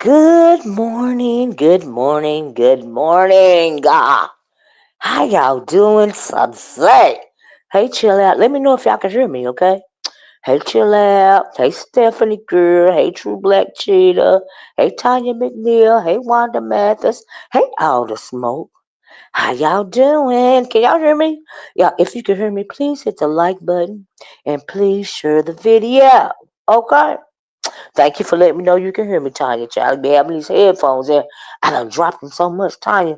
Good morning, good morning, good morning. How y'all doing today? Hey, chill out. Let me know if y'all can hear me, okay? Hey, chill out. Hey, Stephanie Girl. Hey, True Black Cheetah. Hey, Tanya McNeil. Hey, Wanda Mathis. Hey, All the Smoke. How y'all doing? Can y'all hear me? Yeah, if you can hear me, please hit the like button and please share the video. Okay? Thank you for letting me know you can hear me, Tanya. Child, be having these headphones in. I done dropped them so much, Tanya.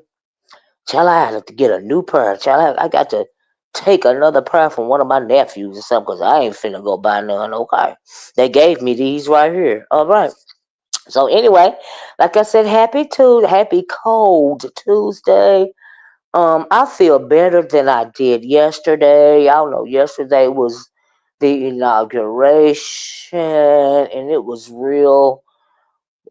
Child, I had to get a new pair. Child, I got to take another pair from one of my nephews or something because I ain't finna go buy none, okay? They gave me these right here. All right. So anyway, like I said, happy cold Tuesday. I feel better than I did yesterday. Y'all know yesterday was the inauguration and it was real.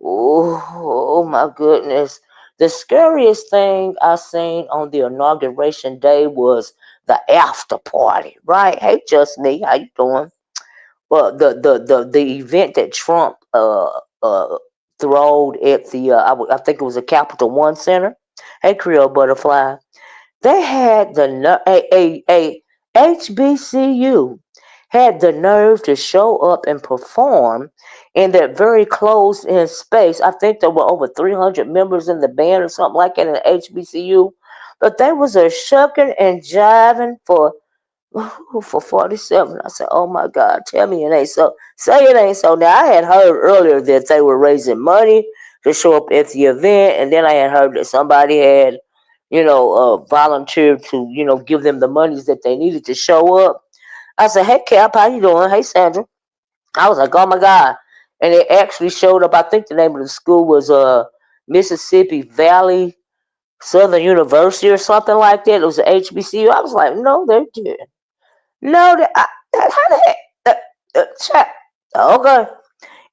Oh my goodness. The scariest thing I seen on the inauguration day was the after party, right? Hey, just me, how you doing? Well, the event that Trump throwed at the I think it was a Capital One Center. Hey, Creole Butterfly. They had the a HBCU had the nerve to show up and perform in that very closed in space. I think there were over 300 members in the band or something like that in the HBCU. But they was a shucking and jiving for 47. I said, oh my God, tell me it ain't so. Say it ain't so. Now, I had heard earlier that they were raising money to show up at the event, and then I had heard that somebody had, volunteered to, give them the monies that they needed to show up. I said, hey, Cap, how you doing? Hey, Sandra. I was like, oh my God. And it actually showed up. I think the name of the school was Mississippi Valley Southern University or something like that. It was an HBCU. I was like, no, they did. No, how the heck? Chat. Okay.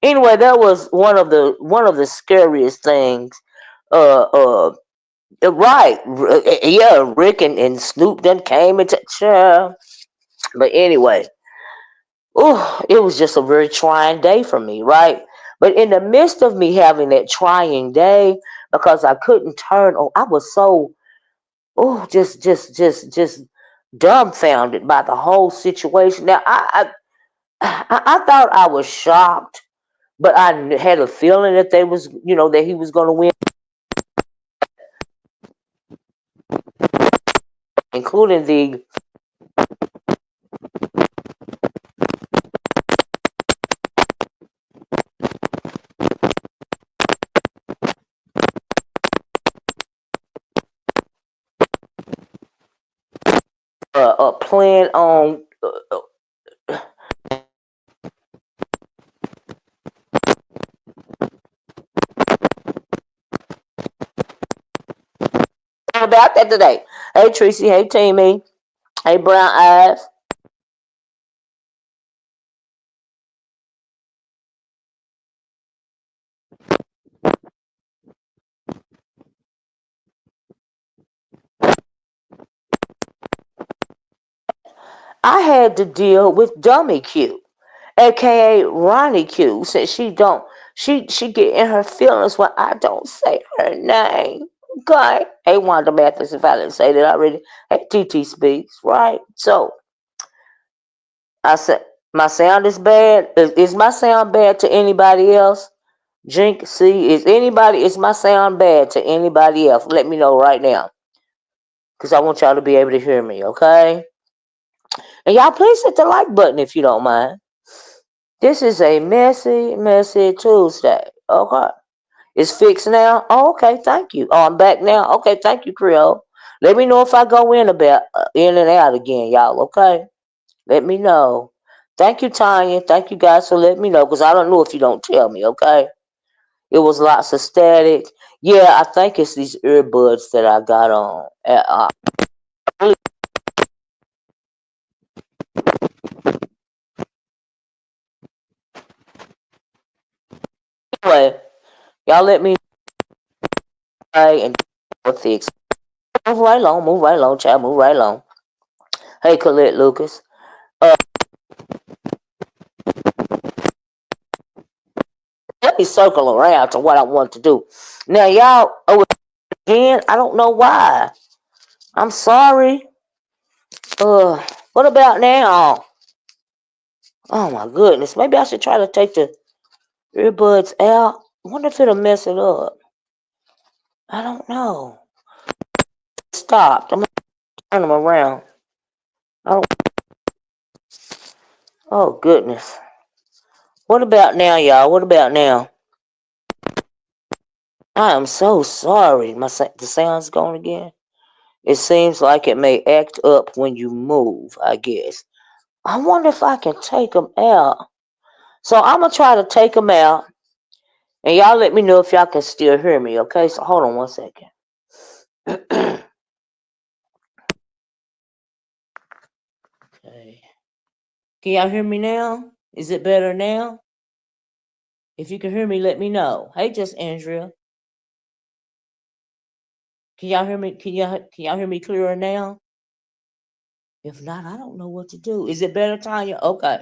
Anyway, that was one of the scariest things. Uh, right. Yeah, Rick and Snoop then came into child. But anyway, it was just a very trying day for me, right? But in the midst of me having that trying day, because I couldn't turn on, I was so just dumbfounded by the whole situation. Now I thought I was shocked, but I had a feeling that that he was going to win, including the plan on about that today. Hey Tracy, hey Timmy, hey Brown Eyes. I had to deal with Dummy Q, aka Ronnie Q, since she get in her feelings when I don't say her name. Okay. Hey Wanda Mathis, if I didn't say that already. Hey TT Speaks, right? So I said my sound is bad. Is my sound bad to anybody else? Jink, see, is my sound bad to anybody else? Let me know right now. Because I want y'all to be able to hear me, okay? And y'all please hit the like button if you don't mind. This is a messy Tuesday. Okay. It's fixed now. Oh, okay, thank you. Oh, I'm back now. Okay, thank you, Creole. Let me know if I go in and out again, y'all. Okay, let me know. Thank you, Tanya. Thank you guys for letting me know because I don't know if you don't tell me. Okay, it was lots of static. Yeah, I think it's these earbuds that I got on. Anyway, y'all let me know and fix. Move right along, child. Move right along. Hey, Colette Lucas. Uh, Let me circle around to what I want to do. Now, y'all, again, I don't know why. I'm sorry. What about now? Oh my goodness. Maybe I should try to take the earbuds out. I wonder if it'll mess it up. I don't know. Stopped. I'm gonna turn them around. I don't. Oh goodness. What about now, y'all? What about now? I am so sorry. The sound's gone again. It seems like it may act up when you move. I guess. I wonder if I can take them out. So I'm gonna try to take them out, and y'all let me know if y'all can still hear me. Okay? So hold on one second. Okay. Can y'all hear me now? Is it better now? If you can hear me, let me know. Hey, just Andrea. Can y'all hear me? Can y'all hear me clearer now? If not, I don't know what to do. Is it better, Tanya? Okay.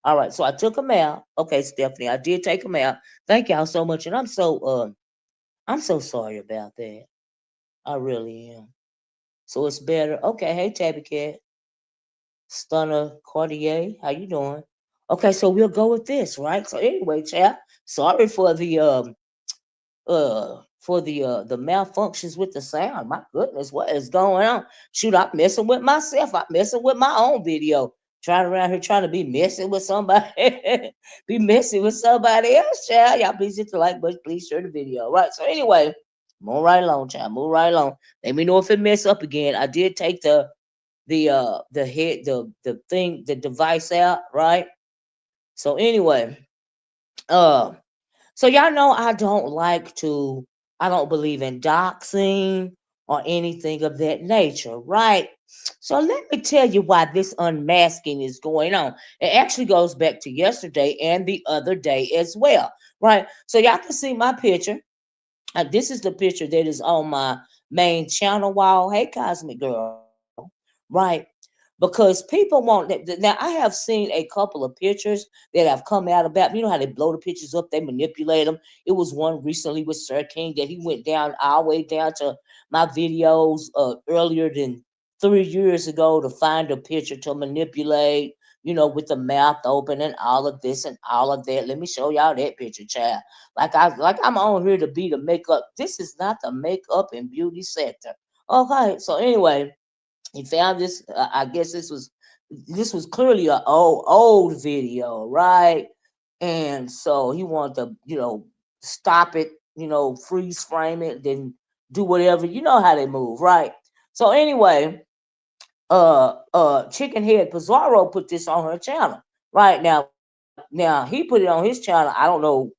All right. So I took them out. Okay, Stephanie, I did take them out. Thank y'all so much, and I'm so sorry about that. I really am. So it's better. Okay. Hey, Tabby Cat, Stunner Cartier, how you doing? Okay, so we'll go with this, right? So anyway, chap, sorry for the malfunctions with the sound. My goodness, what is going on? Shoot, I'm messing with myself. I'm messing with my own video. Trying around here trying to be messing with somebody, be messing with somebody else, child. Y'all please hit the like button, please share the video. Right. So anyway, move right along, child. Move right along. Let me know if it mess up again. I did take the head the thing the device out, right? So anyway, uh so y'all know I don't believe in doxing or anything of that nature, right? So let me tell you why this unmasking is going on. It actually goes back to yesterday and the other day as well, right? So y'all can see my picture. This is the picture that is on my main channel wall. Hey, Cosmic Girl, right? Because people want that. Now, I have seen a couple of pictures that have come out about. You know how they blow the pictures up, they manipulate them. It was one recently with Sir King that he went down all the way down to my videos earlier than 3 years ago to find a picture to manipulate. With the mouth open and all of this and all of that. Let me show y'all that picture, child. Like I'm on here to be the makeup. This is not the makeup and beauty sector. Okay, so anyway, he found this. I guess this was clearly a old video, right? And so he wanted to, stop it, freeze frame it, then do whatever. You know how they move, right? So anyway, Chicken Head Pizarro put this on her channel, right? Now he put it on his channel. I don't know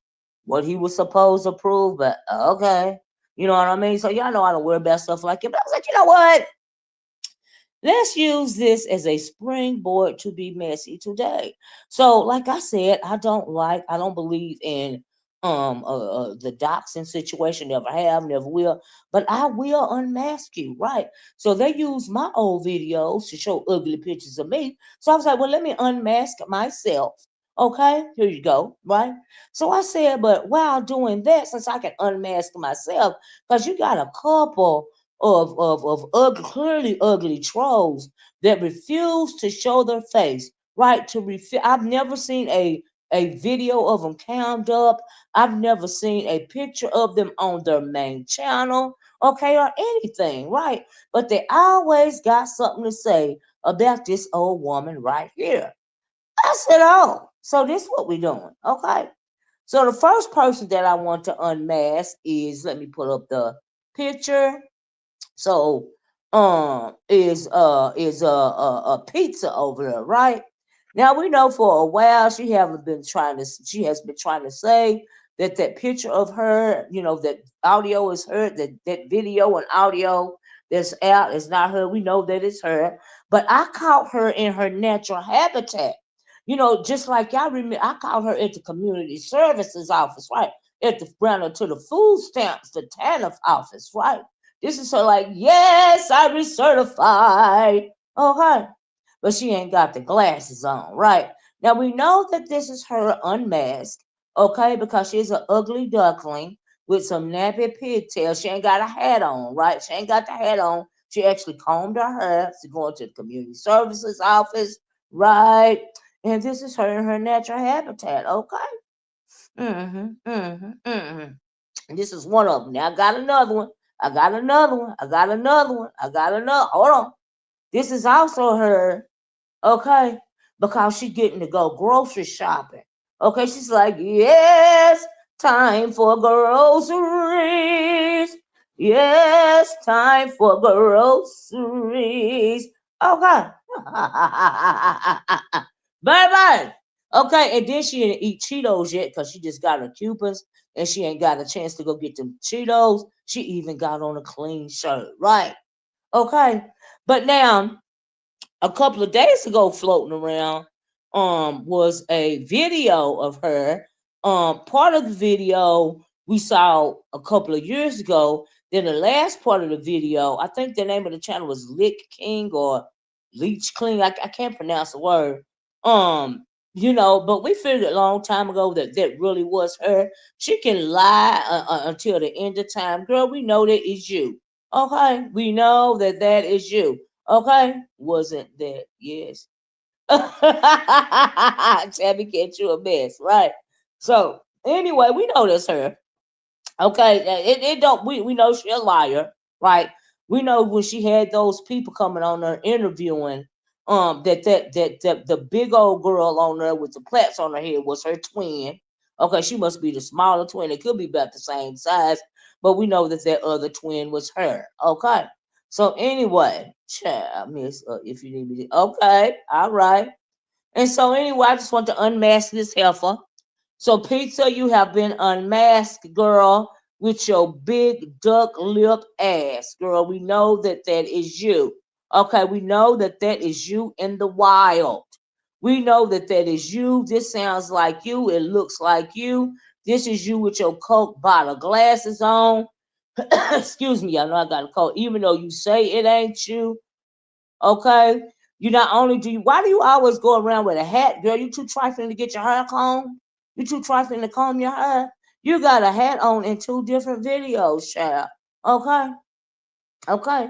what he was supposed to prove, but okay. You know what I mean? So y'all know I don't worry about stuff like it. But I was like, you know what? Let's use this as a springboard to be messy today. So, like I said, I don't believe in the doxing situation. Never have, never will. But I will unmask you, right? So they use my old videos to show ugly pictures of me. So I was like, well, let me unmask myself. Okay, here you go, right? So I said, but while doing that, since I can unmask myself, because you got a couple of ugly, clearly ugly trolls that refuse to show their face, right? I've never seen a video of them cammed up. I've never seen a picture of them on their main channel, okay, or anything, right? But they always got something to say about this old woman right here. I said, oh, so this is what we're doing. Okay. So the first person that I want to unmask is, let me pull up the picture. So is a pizza over there, right? Now we know for a while she has been trying to say that that picture of her, that audio is her, that video and audio that's out is not her. We know that it's her, but I caught her in her natural habitat. Just like y'all remember, I caught her at the community services office, right? At the runner to the food stamps, the TANF office, right? This is her like, yes, I recertified. Okay. But she ain't got the glasses on, right? Now we know that this is her unmasked, okay, because she's an ugly duckling with some nappy pigtails. She ain't got a hat on, right? She ain't got the hat on. She actually combed her hair. She's going to the community services office, right? And this is her in her natural habitat, okay? And this is one of them. Now I got another one. I got another one. I got another one. I got another. Hold on. This is also her, okay? Because she getting to go grocery shopping. Okay, she's like, yes, time for groceries. Yes, time for groceries. Okay. Bye bye. Okay, and then she didn't eat Cheetos yet because she just got her coupons and she ain't got a chance to go get them Cheetos. She even got on a clean shirt, right? Okay, but now a couple of days ago, floating around, was a video of her. Part of the video we saw a couple of years ago. Then the last part of the video, I think the name of the channel was Lick King or Leech King. I can't pronounce the word. But we figured a long time ago that that really was her. She can lie until the end of time. Girl, we know that is you. Okay, we know that that is you. Okay, wasn't that yes? Tabby catch you a mess, right? So anyway, we know that's her. Okay, it don't we know she a liar, right? We know when she had those people coming on her interviewing, that the big old girl on there with the plaits on her head was her twin. Okay, she must be the smaller twin. It could be about the same size, but we know that that other twin was her. Okay, so anyway, child, miss, if you need me to, okay, all right. And so anyway, I just want to unmask this heifer. So, Pizza, you have been unmasked, girl, with your big duck lip ass, girl. We know that that is you. Okay, we know that that is you in the wild. We know that that is you. This sounds like you. It looks like you. This is you with your Coke bottle glasses on. Excuse me, I know I got a cold. Even though you say it ain't you, okay? You not only do you, why do you always go around with a hat, girl? You too trifling to get your hair combed? You too trifling to comb your hair? You got a hat on in two different videos, child. Okay? Okay.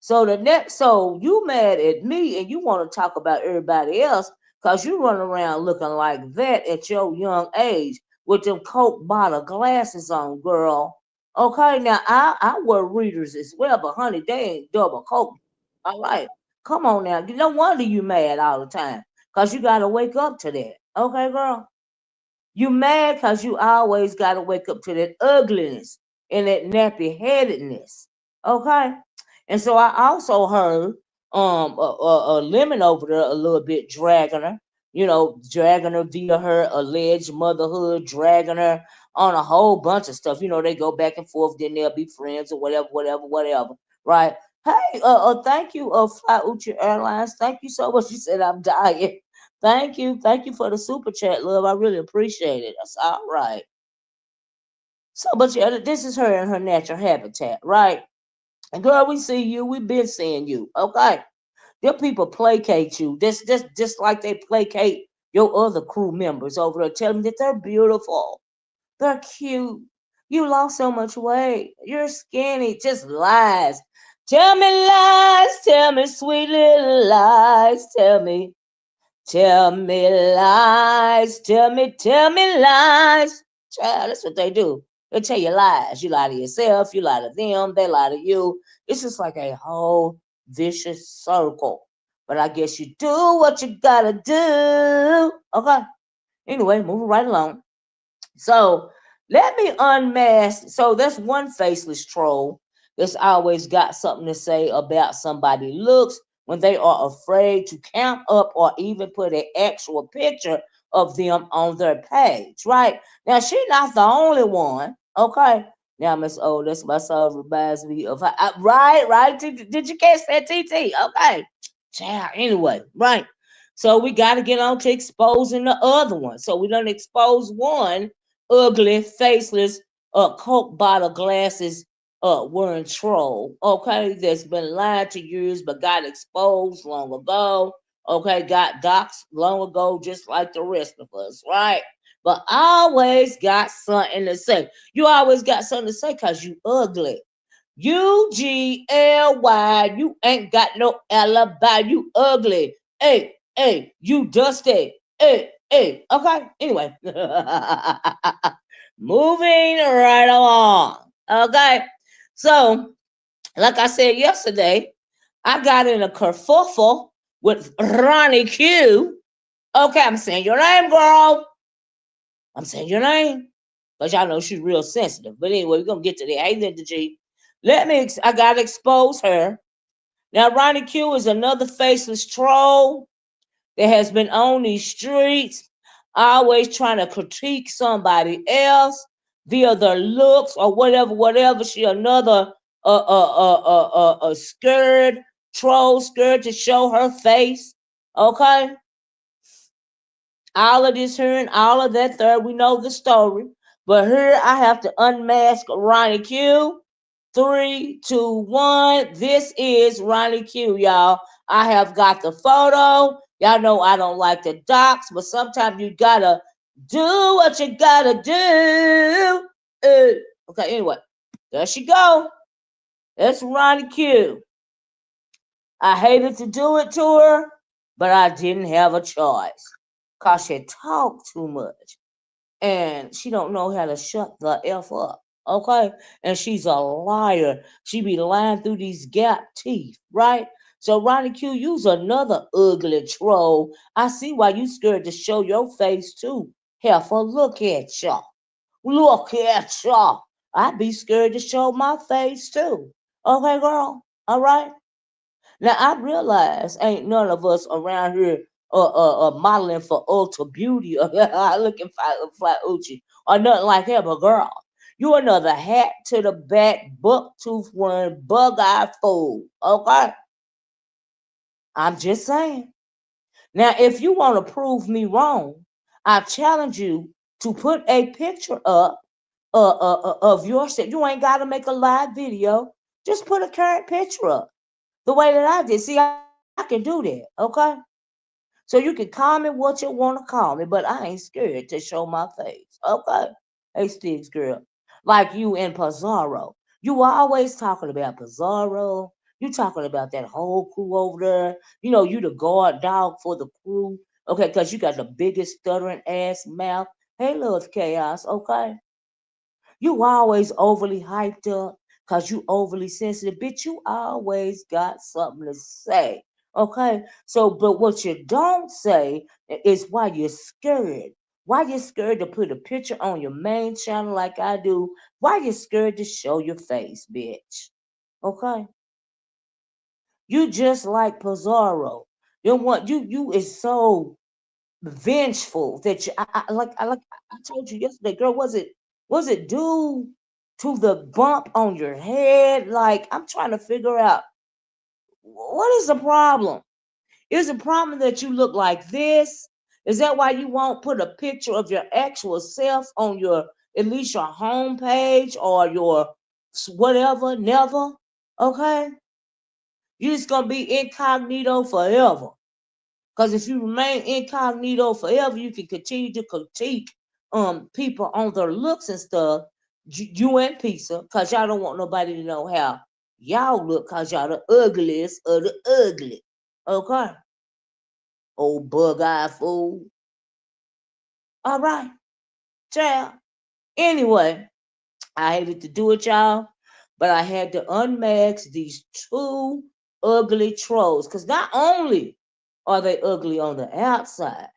So you mad at me and you want to talk about everybody else because you run around looking like that at your young age with them Coke bottle glasses on, girl. Okay, now I wear readers as well, but honey, they ain't double Coke. All right. Come on now. No wonder you mad all the time. Cause you gotta wake up to that. Okay, girl? You mad because you always got to wake up to that ugliness and that nappy headedness. Okay? And so I also heard a lemon over there a little bit dragging her, dragging her via her alleged motherhood, dragging her on a whole bunch of stuff. They go back and forth, then they'll be friends or whatever, whatever, whatever. Right? Hey, thank you, Fly Uchi Airlines. Thank you so much. You said I'm dying. Thank you. Thank you for the super chat, love. I really appreciate it. That's all right. So, but yeah, this is her in her natural habitat, right? And girl, we see you. We've been seeing you. Okay. Them people placate you. Just like they placate your other crew members over there, telling them that they're beautiful. They're cute. You lost so much weight. You're skinny. Just lies. Tell me lies. Tell me sweet little lies. Tell me lies, tell me lies. Child, that's what they do. They tell you lies. You lie to yourself, you lie to them, they lie to you. It's just like a whole vicious circle. But I guess you do what you gotta do. Okay. Anyway, moving right along. So let me unmask. So that's one faceless troll that's always got something to say about somebody's looks when they are afraid to count up or even put an actual picture of them on their page. Right now, she's not the only one. Okay. Now, Miss O, that's my song reminds me of her. Right. Did you catch that, TT? Okay. Child, anyway, right. So we got to get on to exposing the other one. So we done expose one ugly, faceless, Coke bottle glasses wearing troll. Okay, that's been lied to years but got exposed long ago. Okay, got doxed long ago, just like the rest of us, right? But always got something to say. You always got something to say because you ugly. U.G.L.Y, you ain't got no alibi. You ugly. Hey, you dusty. Hey. Okay, anyway. Moving right along. Okay, so like I said yesterday, I got in a kerfuffle with Ronnie Q. Okay, I'm saying your name, girl. I'm saying your name. But y'all know she's real sensitive. But anyway, we're gonna get to that. Hey, Linda G. I gotta expose her. Now, Ronnie Q is another faceless troll that has been on these streets, always trying to critique somebody else via their looks or whatever. She another scared troll, scared to show her face. Okay, all of this here and all of that there, we know the story. But here I have to unmask Ronnie Q. 3, 2, 1. This is Ronnie Q, y'all. I have got the photo. Y'all know I don't like the docs, but sometimes you gotta do what you gotta do. Okay, anyway, there she go. That's Ronnie Q. I hated to do it to her, but I didn't have a choice. Cause she talked too much. And she don't know how to shut the F up. Okay? And she's a liar. She be lying through these gap teeth, right? So Ronnie Q, you's another ugly troll. I see why you scared to show your face too. Heifer, look at y'all. Look at y'all. I'd be scared to show my face too. Okay, girl? All right? Now I realize ain't none of us around here modeling for Ulta Beauty or looking for Uchi or nothing like that, but girl, you another hat to the back, buck tooth wearing, bug eye fool. Okay? I'm just saying. Now, if you want to prove me wrong, I challenge you to put a picture up of yourself. You ain't got to make a live video. Just put a current picture up the way that I did. See, I can do that, okay? So you can call me what you want to call me, but I ain't scared to show my face, okay? Hey, Sticks girl, like you and Pizarro. You always talking about Pizarro. You talking about that whole crew over there. You know, you the guard dog for the crew, okay? Because you got the biggest stuttering ass mouth. Hey, Love Chaos, okay? You always overly hyped up because you overly sensitive. Bitch, you always got something to say. Okay? So, but what you don't say is why you're scared. Why you scared to put a picture on your main channel like I do? Why you scared to show your face, bitch? Okay? You just like Pizarro. You is so vengeful that I told you yesterday, girl. Was it due to the bump on your head? Like I'm trying to figure out what is the problem. Is the problem that you look like this? Is that why you won't put a picture of your actual self on your at least your home page or your whatever? Never. Okay, you just gonna be incognito forever. Because if you remain incognito forever, you can continue to critique people on their looks and stuff. You and Pizza, because y'all don't want nobody to know how y'all look, because y'all the ugliest of the ugly. Okay? Old bug eye fool. All right, child. Anyway, I hated to do it, y'all, but I had to unmask these two ugly trolls. Because not only Are they ugly on the outside?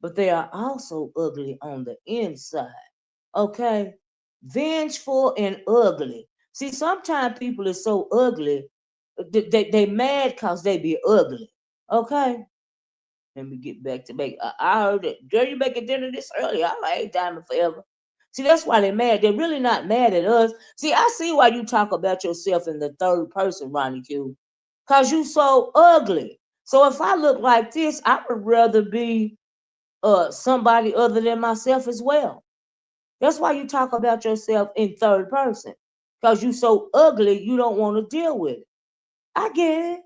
But they are also ugly on the inside. Okay? Vengeful and ugly. See, sometimes people are so ugly, they mad because they be ugly. Okay? Let me get back to make. I heard it. Girl, you making dinner this early. I ain't diamond forever. See, that's why they're mad. They're really not mad at us. See, I see why you talk about yourself in the third person, Ronnie Q. Because you so ugly. So if I look like this, I would rather be somebody other than myself as well. That's why you talk about yourself in third person. Because you so ugly, you don't want to deal with it. I get it.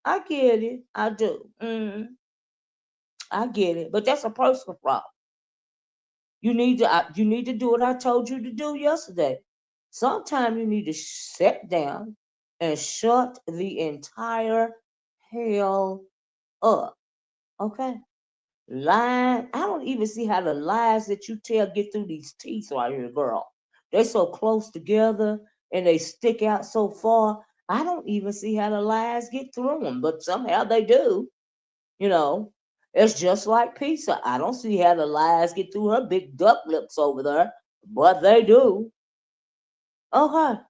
I get it. I do. I get it. But that's a personal problem. You need to do what I told you to do yesterday. Sometimes you need to sit down and shut the entire hell up. Okay? Lying. I don't even see how the lies that you tell get through these teeth right here, girl. They so close together and they stick out so far. I don't even see how the lies get through them, but somehow they do. You know, it's just like pizza. I don't see how the lies get through her big duck lips over there, but they do. Okay,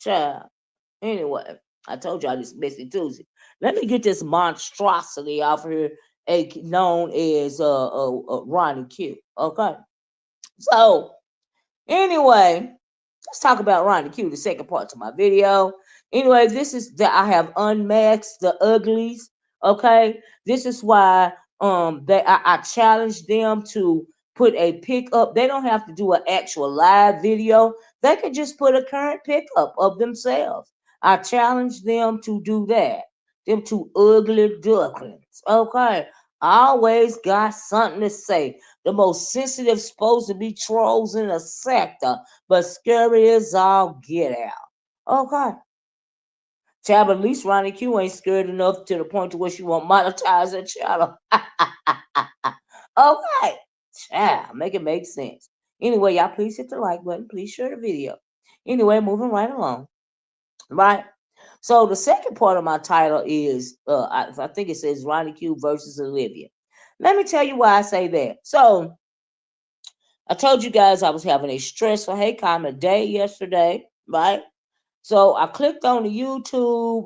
child. Anyway, I told y'all this messy Tuesday. Let me get this monstrosity off here, known as Ronnie Q. Okay, so anyway, let's talk about Ronnie Q, the second part to my video. Anyway, this is that I have unmasked the uglies. Okay, this is why I challenged them to put a pickup. They don't have to do an actual live video. They can just put a current pickup of themselves. I challenged them to do that. Them two ugly ducklings. Okay, I always got something to say. The most sensitive supposed to be trolls in the sector, but scary as all get out. Okay. Child, but at least Ronnie Q ain't scared enough to the point to where she won't monetize her channel. Okay. Child, make it make sense. Anyway, y'all please hit the like button. Please share the video. Anyway, moving right along. Right? So the second part of my title is I think it says Ronnie Q versus Olivia. Let me tell you why I say that. So I told you guys I was having a stressful kind of day yesterday, right? So I clicked on the YouTube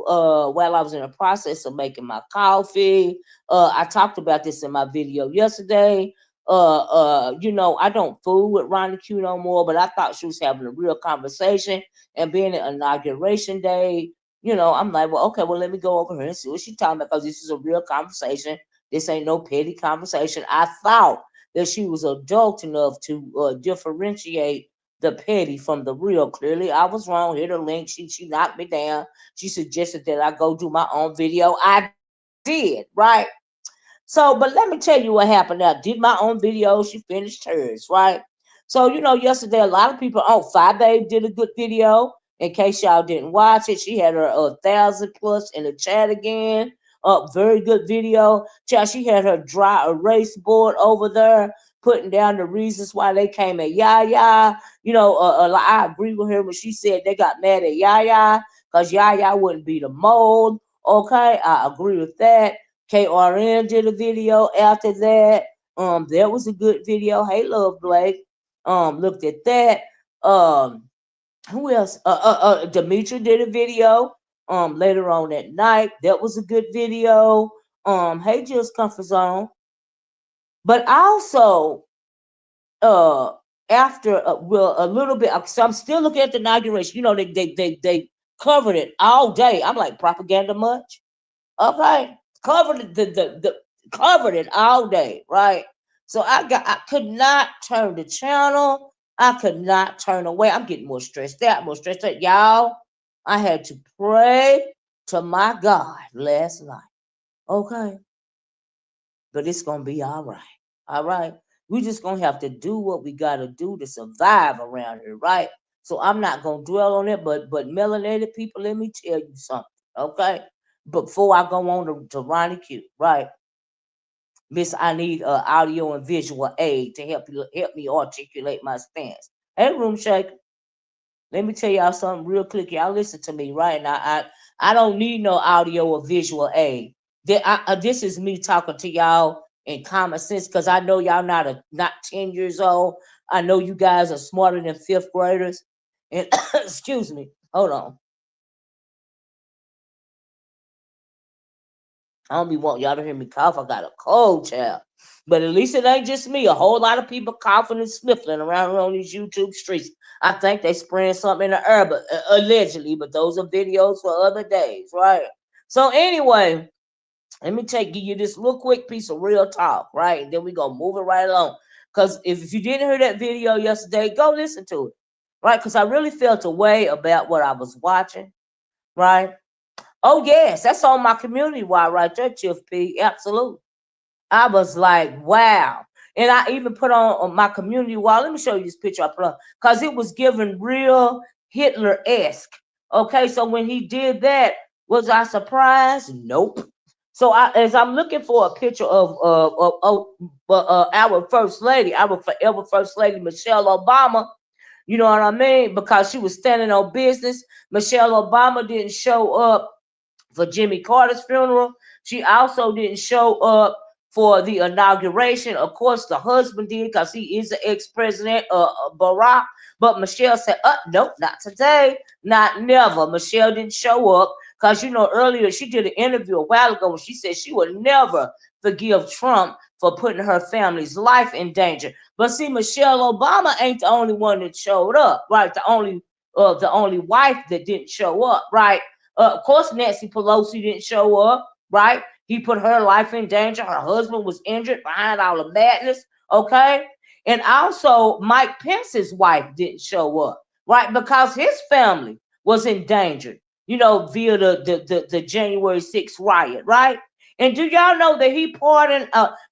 while I was in the process of making my coffee. I talked about this in my video yesterday. I don't fool with Ronnie Q no more, but I thought she was having a real conversation. And being an inauguration day, I'm like, well, okay, well, let me go over here and see what she's talking about because this is a real conversation. This ain't no petty conversation. I thought that she was adult enough to differentiate the petty from the real. Clearly, I was wrong. Hit her link. She knocked me down. She suggested that I go do my own video. I did, right? So, but let me tell you what happened. I did my own video. She finished hers, right? So, yesterday a lot of people. Oh, Five Babe did a good video. In case y'all didn't watch it, she had her 1,000+ in the chat again. Very good video. Child, she had her dry erase board over there, putting down the reasons why they came at Yaya. I agree with her when she said they got mad at Yaya because Yaya wouldn't be the mold. Okay, I agree with that. KRN did a video after that. That was a good video. Hey, Love Blake. Looked at that. Who else? Demetra did a video. Later on that night. That was a good video. Hey, Just Comfort Zone. But also, uh, after well, a little bit. So I'm still looking at the inauguration. They covered it all day. I'm like, propaganda much? Okay, covered the covered it all day, right? So I could not turn the channel. I could not turn away. I'm getting more stressed out, y'all. I had to pray to my God last night. Okay, but it's gonna be all right. All right, we just gonna have to do what we gotta do to survive around here, right? So I'm not gonna dwell on it, but melanated people, let me tell you something, okay? Before I go on to Ronnie Q, right? Miss, I need audio and visual aid to help me articulate my stance. Hey, room shaker, let me tell y'all something real quick. Y'all listen to me right now. I don't need no audio or visual aid. This is me talking to y'all in common sense because I know y'all not 10 years old. I know you guys are smarter than fifth graders. And excuse me, hold on. I don't be want y'all to hear me cough. I got a cold, child. But at least it ain't just me. A whole lot of people coughing and sniffling around on these YouTube streets. I think they spraying something in the air, but allegedly. But those are videos for other days, right? So anyway, let me give you this little quick piece of real talk, right? And then we gonna move it right along. Cause if you didn't hear that video yesterday, go listen to it, right? Cause I really felt a way about what I was watching, right? Oh yes, that's on my community wide right there, Chief P. Absolutely. I was like, wow. And I even put on my community wall. Let me show you this picture I put on because it was given real Hitler-esque. Okay, so when he did that, was I surprised? Nope. So as I'm looking for a picture of our first lady, our forever first lady, Michelle Obama, you know what I mean? Because she was standing on business. Michelle Obama didn't show up for Jimmy Carter's funeral. She also didn't show up for the inauguration. Of course, the husband did because he is the ex-president, Barack. But Michelle said, nope, not today, not never. Michelle didn't show up because, earlier she did an interview a while ago when she said she would never forgive Trump for putting her family's life in danger. But see, Michelle Obama ain't the only one that showed up, right? The only wife that didn't show up, right? Of course, Nancy Pelosi didn't show up, right? He put her life in danger. Her husband was injured behind all the madness, okay? And also, Mike Pence's wife didn't show up, right? Because his family was endangered, via the January 6th riot, right? And do y'all know that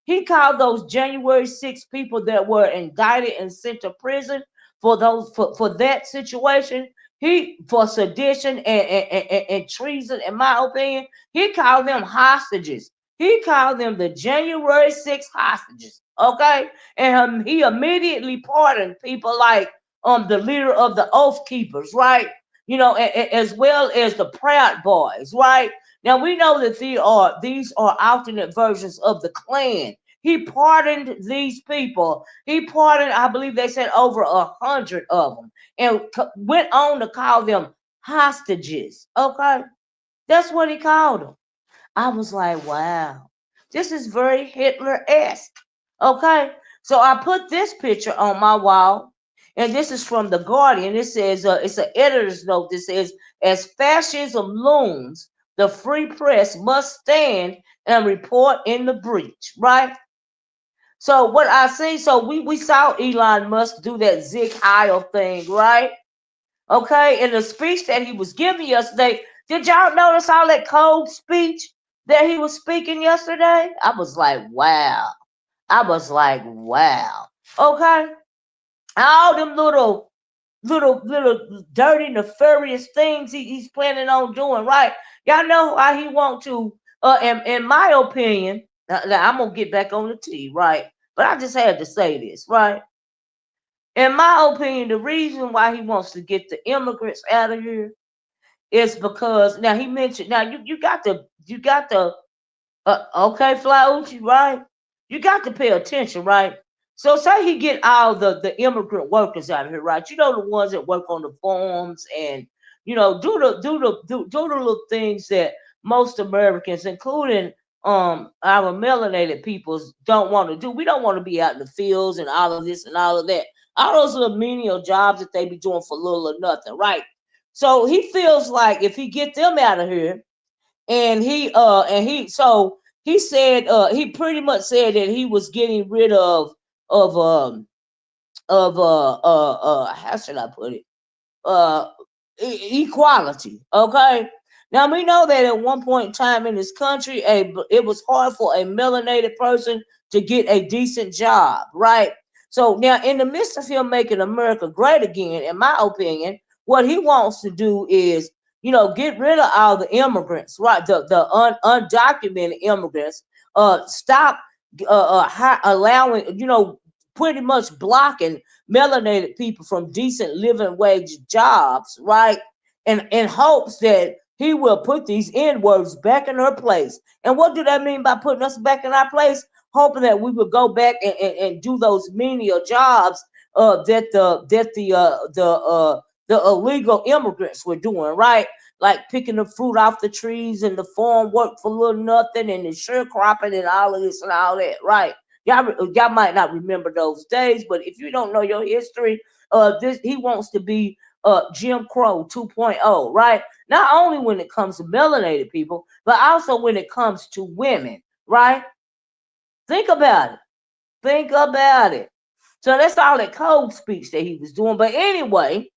he called those January 6 people that were indicted and sent to prison for that situation, he for sedition and treason, in my opinion, he called them hostages. He called them the January 6th hostages. Okay, and he immediately pardoned people like the leader of the Oath Keepers, right? As well as the Proud Boys, right? Now we know that these are alternate versions of the Klan. He pardoned these people. He pardoned, I believe they said over 100 of them, and went on to call them hostages. Okay, that's what he called them. I was like, wow, this is very Hitler-esque. Okay, so I put this picture on my wall, and this is from the Guardian. It says it's an editor's note that says, as fascism looms, the free press must stand and report in the breach, right? So what I see, so we saw Elon Musk do that Zig Heil thing, right? Okay, in the speech that he was giving yesterday, did y'all notice all that cold speech that he was speaking yesterday? I was like, wow. I was like, wow. Okay, all them little dirty, nefarious things he's planning on doing, right? Y'all know how he want to. In my opinion, now I'm gonna get back on the T, right? But I just had to say this, right? In my opinion, the reason why he wants to get the immigrants out of here is because now he mentioned now you got to okay, Flaucci, right? You got to pay attention, right? So say he get all the immigrant workers out of here, right? The ones that work on the farms and do the little things that most Americans, including our melanated peoples, don't want to do. We don't want to be out in the fields and all of this and all of that. All those little menial jobs that they be doing for little or nothing, right? So he feels like if he get them out of here, he said he pretty much said that he was getting rid of how should I put it, uh equality. Okay, now we know that at one point in time in this country, it was hard for a melanated person to get a decent job, right? So now, in the midst of him making America great again, in my opinion, what he wants to do is, get rid of all the immigrants, right? The undocumented immigrants. Stop allowing, pretty much blocking melanated people from decent living wage jobs, right? And in hopes that he will put these N words back in her place. And what do that mean by putting us back in our place? Hoping that we would go back and do those menial jobs that the illegal immigrants were doing, right? Like picking the fruit off the trees and the farm work for little nothing and the sharecropping and all of this and all that, right? Y'all might not remember those days, but if you don't know your history, this he wants to be Jim Crow 2.0, right? Not only when it comes to melanated people, but also when it comes to women, right? Think about it. Think about it. So that's all that code speech that he was doing. But anyway,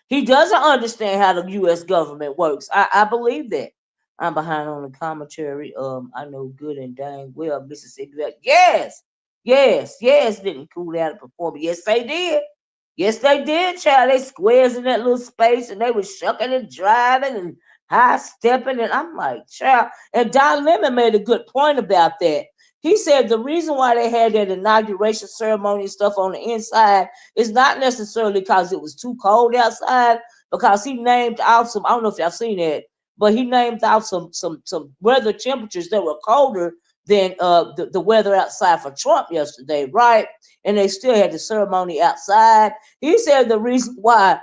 he doesn't understand how the U.S. government works. I believe that. I'm behind on the commentary. I know good and dang well Mississippi. Yes, yes, didn't cool out and perform. Yes, they did. Yes, they did, child. They squares in that little space and they was shucking and driving and high stepping. And I'm like, child. And Don Lemon made a good point about that. He said the reason why they had that inauguration ceremony and stuff on the inside is not necessarily because it was too cold outside, because he named out some, I don't know if y'all seen that, but he named out some weather temperatures that were colder than the weather outside for Trump yesterday, right? And they still had the ceremony outside. He said the reason why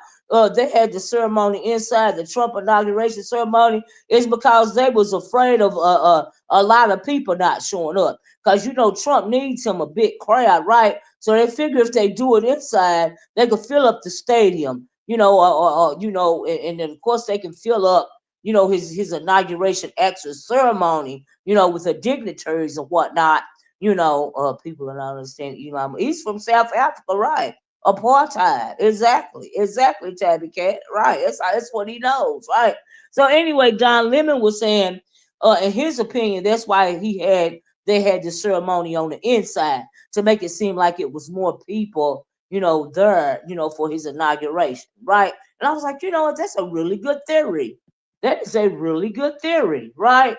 they had the ceremony inside, the Trump inauguration ceremony, is because they was afraid of a lot of people not showing up. Because you know Trump needs him a big crowd, right? So they figure if they do it inside, they could fill up the stadium, and then of course they can fill up, his inauguration actual ceremony, with the dignitaries and whatnot. People don't understand Elon. He's from South Africa, right? Apartheid, exactly, Tabby Cat, right? That's what he knows, right? So anyway, Don Lemon was saying, in his opinion, that's why they had the ceremony on the inside to make it seem like it was more people, there, for his inauguration, right? And I was like, you know what, that's a really good theory. That is a really good theory, right?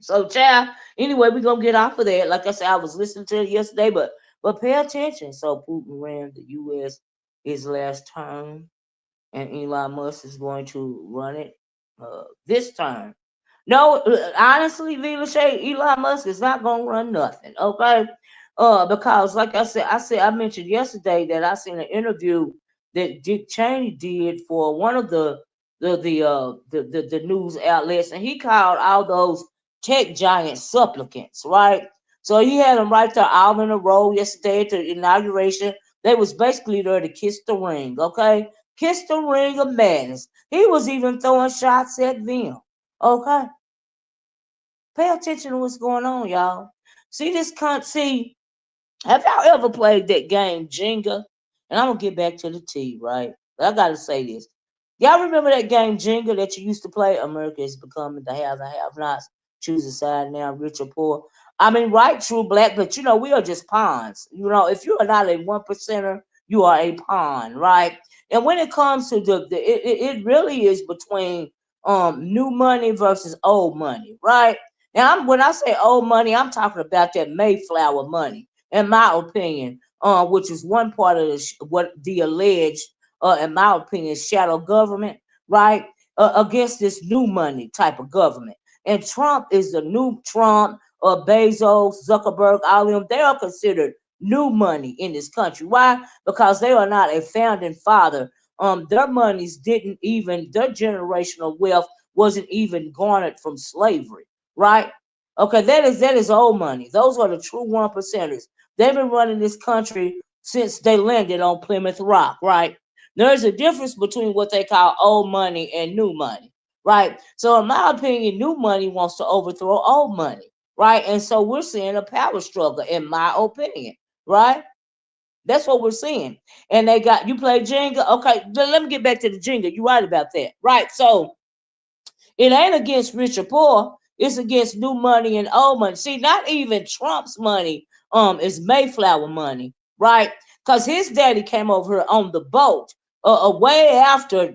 So, child, anyway, we're gonna get off of that. Like I said, I was listening to it yesterday, but pay attention. So Putin ran the US his last term, and Elon Musk is going to run it this term. No, honestly, Lila Shay, Elon Musk is not gonna run nothing, okay? Because like I mentioned yesterday that I seen an interview that Dick Cheney did for one of the news outlets, and he called all those tech giants supplicants, right? So he had them right there all in a row yesterday at the inauguration. They was basically there to kiss the ring, okay? Kiss the ring of madness. He was even throwing shots at them, okay? Pay attention to what's going on, y'all. See this see, have y'all ever played that game Jenga? And I'm gonna get back to the T, right? But I gotta say this. Y'all remember that game Jenga that you used to play? America is becoming the have and have nots. Choose a side now, rich or poor. I mean, right, true black, but we are just pawns. If you are not a 1%er, you are a pawn, right? And when it comes to it really is between new money versus old money, right? Now, when I say old money, I'm talking about that Mayflower money, in my opinion, which is one part of what the alleged, in my opinion, shadow government, right? Against this new money type of government. And Trump is the new Trump, Bezos, Zuckerberg, all of them. They are considered new money in this country. Why? Because they are not a founding father. Their monies didn't even, their generational wealth wasn't even garnered from slavery, right? Okay, that is old money. Those are the true 1%ers. They've been running this country since they landed on Plymouth Rock, right? There's a difference between what they call old money and new money, right? So, in my opinion, new money wants to overthrow old money, right? And so we're seeing a power struggle, in my opinion, right? That's what we're seeing. And they got, you play Jenga. Okay, let me get back to the Jenga. You're right about that, right? So, it ain't against rich or poor. It's against new money and old money. See, not even Trump's money is Mayflower money, right? Because his daddy came over here on the boat way after,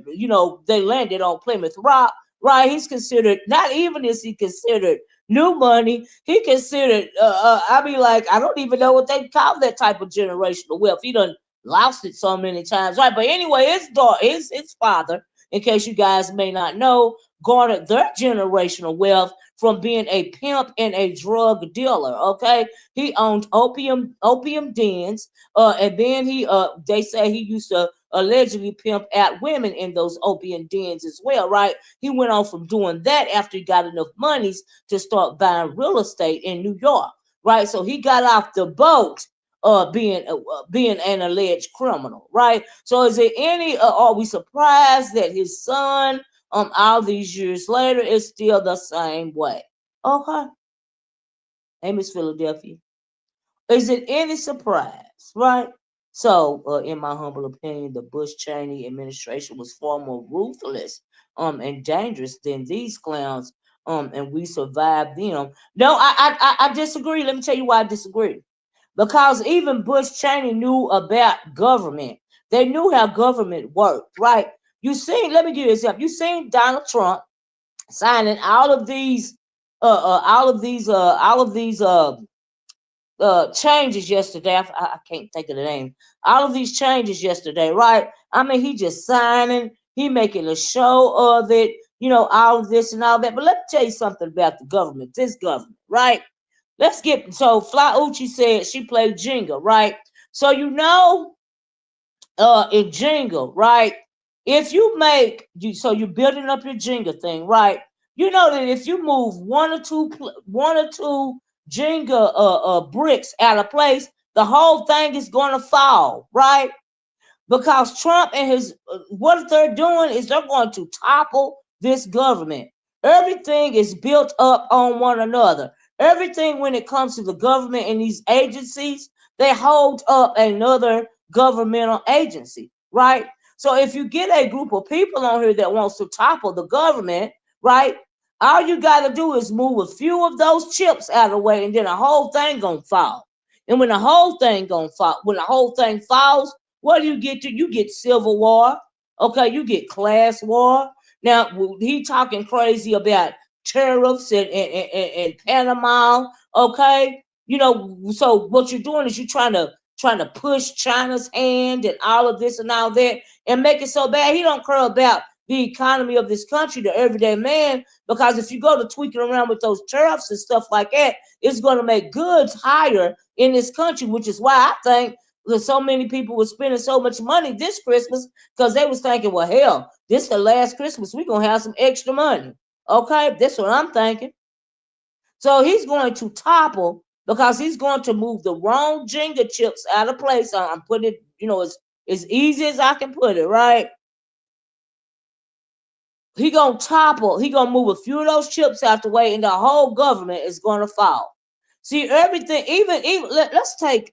they landed on Plymouth Rock, right? He's considered, not even is he considered new money, he considered, I mean, like, I don't even know what they call that type of generational wealth. He done lost it so many times, right? But anyway, his father, in case you guys may not know, garnered their generational wealth from being a pimp and a drug dealer. Okay, he owned opium dens, and then they say he used to allegedly pimp out women in those opium dens as well. Right, he went on from doing that after he got enough monies to start buying real estate in New York. Right, so he got off the boat being an alleged criminal, right? So is there any are we surprised that his son all these years later is still the same way? Okay. Hey, Miss Philadelphia. Is it any surprise, right? So, in my humble opinion, the Bush Cheney administration was far more ruthless and dangerous than these clowns, and we survived them. No, I disagree. Let me tell you why I disagree. Because even Bush Cheney knew about government. They knew how government worked, right? You seen, let me give you an example. You seen Donald Trump signing all of these changes yesterday. I can't think of the name. All of these changes yesterday, right? I mean, he just signing, he making a show of it, all of this and all that. But let me tell you something about the government, this government, right? Let's get so Fly Uchi said she played Jenga, right? So in Jenga, right? If you make you so you're building up your Jenga thing, right? You know that if you move one or two Jenga bricks out of place, the whole thing is gonna fall, right? Because Trump and his what they're doing is they're going to topple this government. Everything is built up on one another. Everything when it comes to the government and these agencies, they hold up another governmental agency, right? So if you get a group of people on here that wants to topple the government, right? All you got to do is move a few of those chips out of the way, and then the whole thing gonna fall. And when the whole thing gonna fall, when the whole thing falls, what do you get to? You get civil war. Okay, you get class war. Now he talking crazy about tariffs and Panama. Okay, so what you're doing is you're trying to push China's hand and all of this and all that and make it so bad he don't care about the economy of this country, the everyday man, because if you go to tweaking around with those tariffs and stuff like that, it's going to make goods higher in this country, which is why I think because so many people were spending so much money this Christmas because they was thinking, well, hell, this is the last Christmas. We're going to have some extra money. Okay, that's what I'm thinking. So he's going to topple because he's going to move the wrong Jenga chips out of place. I'm putting it, as easy as I can put it, right? He gonna topple. He gonna move a few of those chips out the way, and the whole government is gonna fall. See everything. Even let's take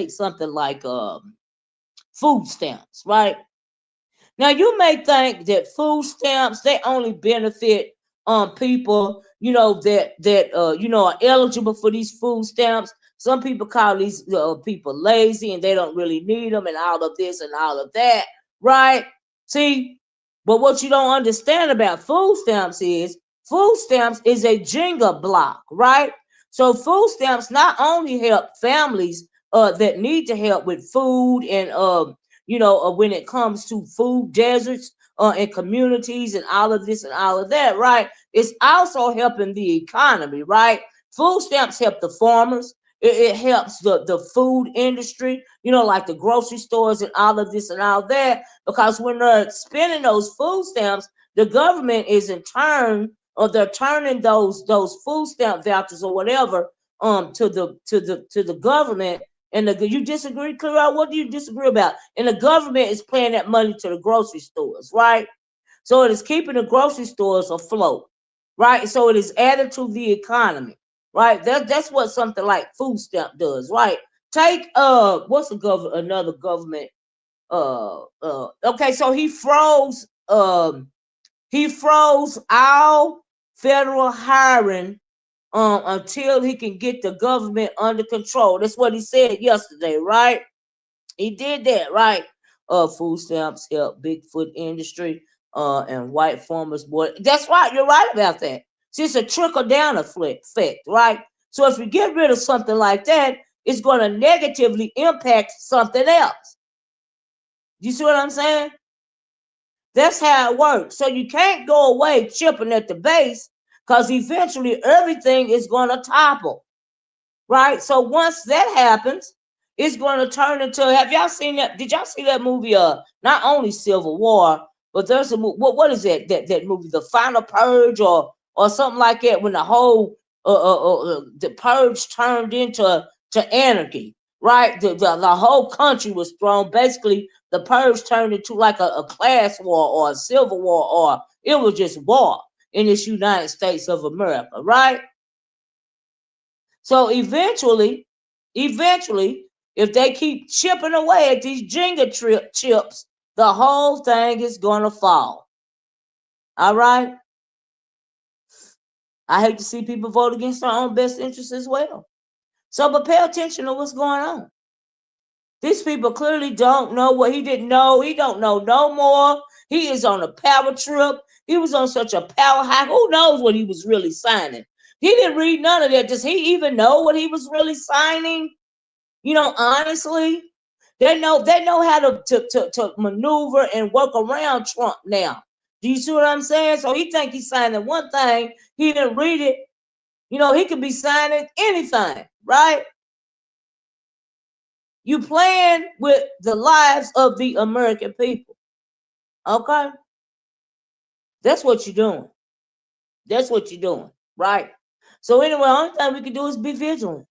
something like food stamps, right? Now you may think that food stamps they only benefit people that are eligible for these food stamps. Some people call these people lazy and they don't really need them and all of this and all of that, right? See, but what you don't understand about food stamps is a Jenga block, right? So food stamps not only help families that need to help with food and when it comes to food deserts and communities and all of this and all of that, right? It's also helping the economy, right? Food stamps help the farmers. It helps the food industry, like the grocery stores and all of this and all that, because when they're spending those food stamps, the government is in turn, or they're turning those food stamp vouchers or whatever to the government. And you disagree, clear out what do you disagree about? And the government is paying that money to the grocery stores, right? So it is keeping the grocery stores afloat, right? So it is added to the economy, right? That's what something like food stamp does, right? Take what's another government okay, so he froze all federal hiring until he can get the government under control. That's what he said yesterday, right? He did that, right? Food stamps help Bigfoot industry and white farmers. Boy, that's right. You're right about that. See, it's a trickle down effect, right? So if you get rid of something like that, it's going to negatively impact something else. You see what I'm saying? That's how it works. So you can't go away chipping at the base because eventually everything is going to topple, right? So once that happens, it's going to turn into. Have y'all seen that? Did y'all see that movie? Not only Civil War, but there's a what is that movie, The Final Purge, or something like that, when the whole the purge turned into anarchy, right? The whole country was thrown. Basically, the purge turned into like a class war or a civil war, or it was just war in this United States of America, right? So eventually, if they keep chipping away at these Jenga chips, the whole thing is gonna fall. All right. I hate to see people vote against their own best interests as well. So, but pay attention to what's going on. These people clearly don't know what he didn't know. He don't know no more. He is on a power trip. He was on such a power high. Who knows what he was really signing? He didn't read none of that. Does he even know what he was really signing? Honestly, they know how to maneuver and work around Trump now. Do you see what I'm saying? So he think he's signing one thing. He didn't read it. He could be signing anything, right? You playing with the lives of the American people. Okay? That's what you're doing. That's what you're doing, right? So anyway, the only thing we can do is be vigilant.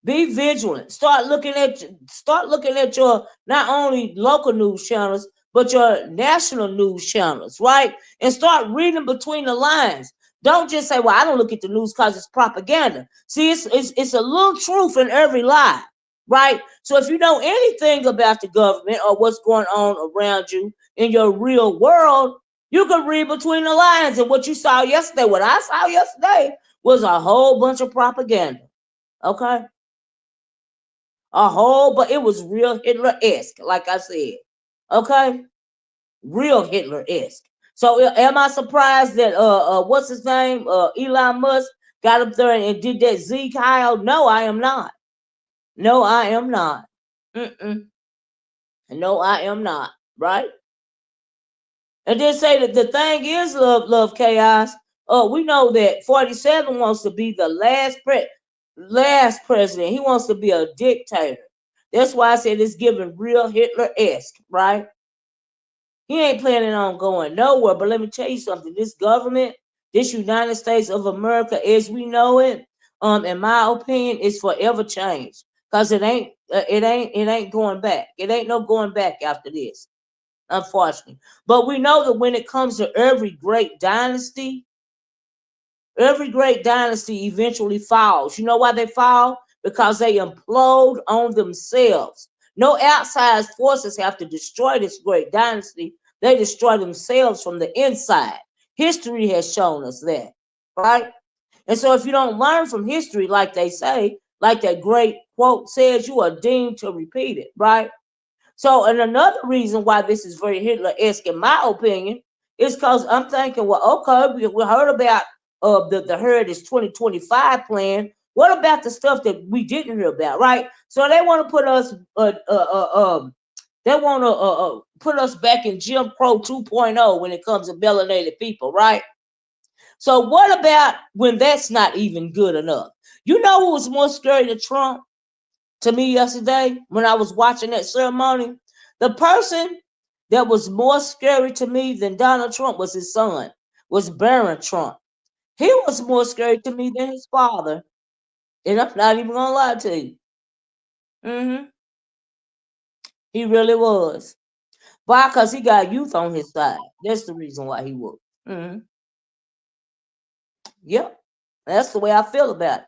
Be vigilant. Start looking at your not only local news channels, but your national news channels, right? And start reading between the lines. Don't just say, "Well, I don't look at the news because it's propaganda." See, it's a little truth in every lie, right? So if you know anything about the government or what's going on around you in your real world, you can read between the lines. And what you saw yesterday, what I saw yesterday, was a whole bunch of propaganda. Okay, but it was real Hitler-esque, like I said. Okay, real Hitler-esque. So am I surprised that what's his name, Elon Musk, got up there and did that Zeke Kyle? No, I am not. No, I am not. Mm-mm. No, I am not. Right? And then say that the thing is, love chaos. We know that 47 wants to be the last president. He wants to be a dictator. That's why I said it's giving real Hitler-esque, right? He ain't planning on going nowhere. But let me tell you something. This government, this United States of America, as we know it, in my opinion, is forever changed. Cause it ain't going back. It ain't no going back after this, unfortunately. But we know that when it comes to every great dynasty eventually falls. You know why they fall? Because they implode on themselves. No outside forces have to destroy this great dynasty. They destroy themselves from the inside. History has shown us that, right? And so if you don't learn from history, like they say, like that great quote says, you are deemed to repeat it, right? So, and another reason why this is very Hitler-esque, in my opinion, is because I'm thinking, well, okay, we heard about the Heritage 2025 plan. What about the stuff that we didn't hear about, right? So they want to put us, put us back in Jim Crow 2.0 when it comes to melanated people, right? So what about when that's not even good enough? You know who was more scary than Trump to me yesterday when I was watching that ceremony? The person that was more scary to me than Donald Trump was his son, was Barron Trump. He was more scary to me than his father. And I'm not even gonna lie to you. Hmm. He really was. Why? Because he got youth on his side. That's the reason why he was. Hmm. Yep. That's the way I feel about it.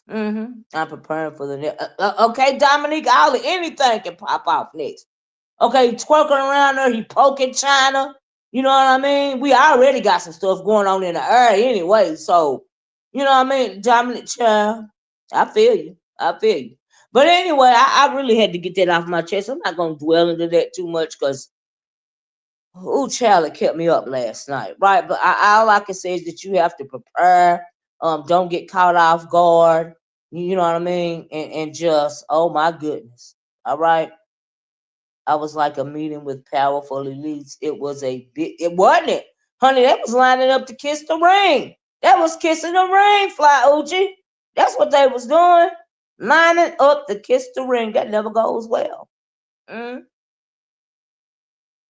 I'm preparing for the next. Okay, Dominique Ollie, anything can pop off next. Okay, twerking around there, he poking China. You know what I mean? We already got some stuff going on in the area anyway. So, you know what I mean? Dominic Child, I feel you. I feel you. But anyway, I really had to get that off my chest. I'm not going to dwell into that too much because, oh, child, it kept me up last night. Right? But all I can say is that you have to prepare. Don't get caught off guard. You know what I mean? And just, oh my goodness. All right. I was like a meeting with powerful elites. It was a bit, it wasn't it? Honey, they was lining up to kiss the ring. That was kissing the ring, Fly Uchi. That's what they was doing. Lining up to kiss the ring. That never goes well. Mm?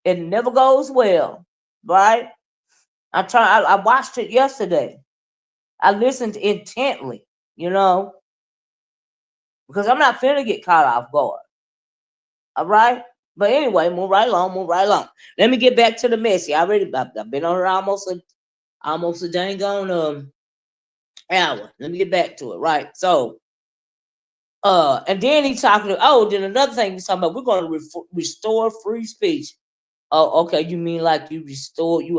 It never goes well. Right? I watched it yesterday. I listened intently, you know, because I'm not finna get caught off guard. All right. But anyway, move right along, move right along. Let me get back to the messy. I've been on her almost a dang on hour. Let me get back to it. Right. So and then he's talking to then another thing he's talking about, we're going to restore free speech. Oh, okay. You mean like you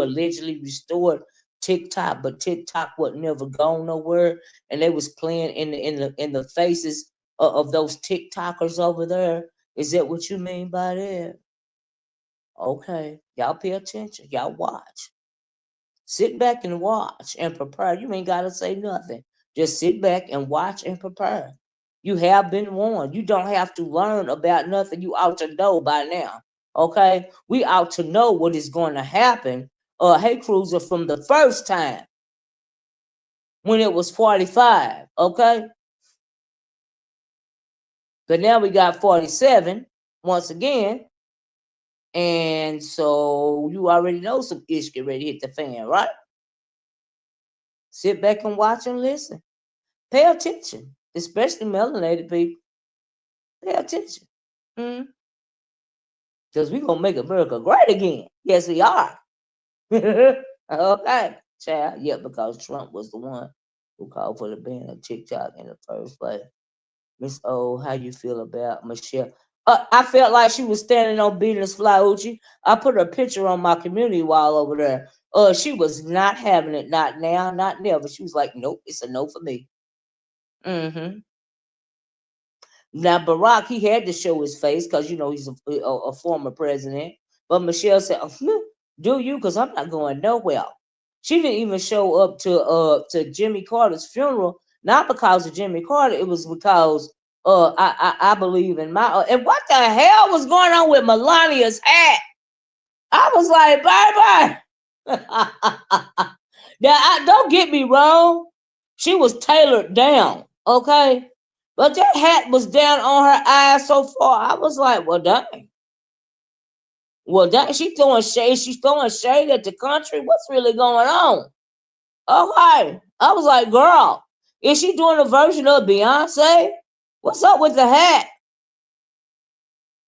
allegedly restored TikTok, but TikTok would never go nowhere, and they was playing in the faces of those TikTokers over there. Is that what you mean by that? Okay, y'all pay attention. Y'all watch. Sit back and watch and prepare. You ain't gotta say nothing. Just sit back and watch and prepare. You have been warned. You don't have to learn about nothing. You ought to know by now. Okay? We ought to know what is going to happen. Hey Cruiser, from the first time when it was 45. Okay? But now we got 47 once again. And so you already know some ish get ready to hit the fan, right? Sit back and watch and listen. Pay attention, especially melanated people. Pay attention. Because we're going to make America great again. Yes, we are. Okay, child. Yeah, because Trump was the one who called for the ban of TikTok in the first place. Miss O, how you feel about Michelle? I felt like she was standing on business, Fly Uchi. I put her picture on my community wall over there. She was not having it, not now, not never. She was like, nope, it's a no for me. Mm-hmm. Now Barack, he had to show his face because he's a former president. But Michelle said, "Do you? Because I'm not going nowhere." She didn't even show up to Jimmy Carter's funeral, not because of Jimmy Carter. It was because I believe in my and what the hell was going on with Melania's hat? I was like, bye. Now, don't get me wrong. She was tailored down, okay? But that hat was down on her eyes so far. I was like, well, dang. Well, dang, she's throwing shade. She's throwing shade at the country. What's really going on? Okay. I was like, girl, is she doing a version of Beyonce? What's up with the hat?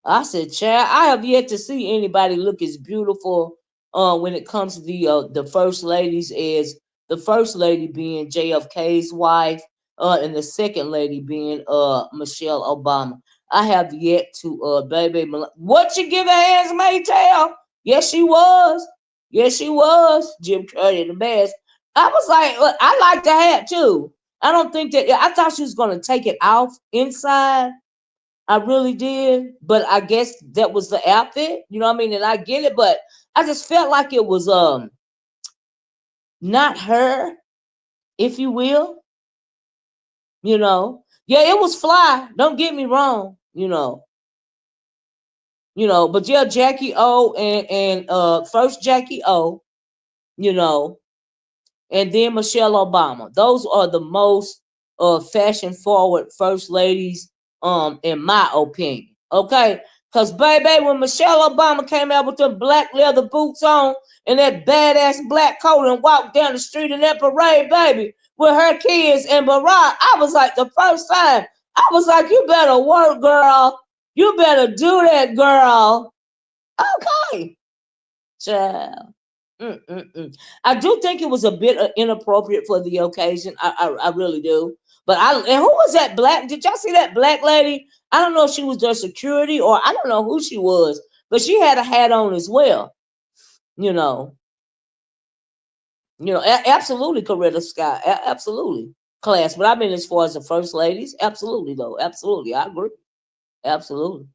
I said, Chad, I have yet to see anybody look as beautiful when it comes to the first ladies as the first lady being JFK's wife, and the second lady being Michelle Obama. I have yet to what you give her hands may tell. Yes, she was. Yes, she was. Jim Carrey the best. I was like, I like the hat too. I don't think that I thought she was gonna take it off inside. I really did, but I guess that was the outfit. You know what I mean? And I get it, but I just felt like it was not her, if you will. Yeah, it was fly. Don't get me wrong. But yeah, Jackie O and first Jackie O, you know, and then Michelle Obama. Those are the most fashion forward first ladies, in my opinion. Okay, because baby, when Michelle Obama came out with them black leather boots on and that badass black coat and walked down the street in that parade, baby, with her kids and Barack, I was like, the first time, I was like, you better work, girl. You better do that, girl. Okay, child. Mm-mm-mm. I do think it was a bit inappropriate for the occasion. I really do. But and who was that black? Did y'all see that black lady? I don't know if she was their security or I don't know who she was, but she had a hat on as well. You know, absolutely, Coretta Scott, absolutely class. But I mean, as far as the first ladies, absolutely though, absolutely, I agree, absolutely.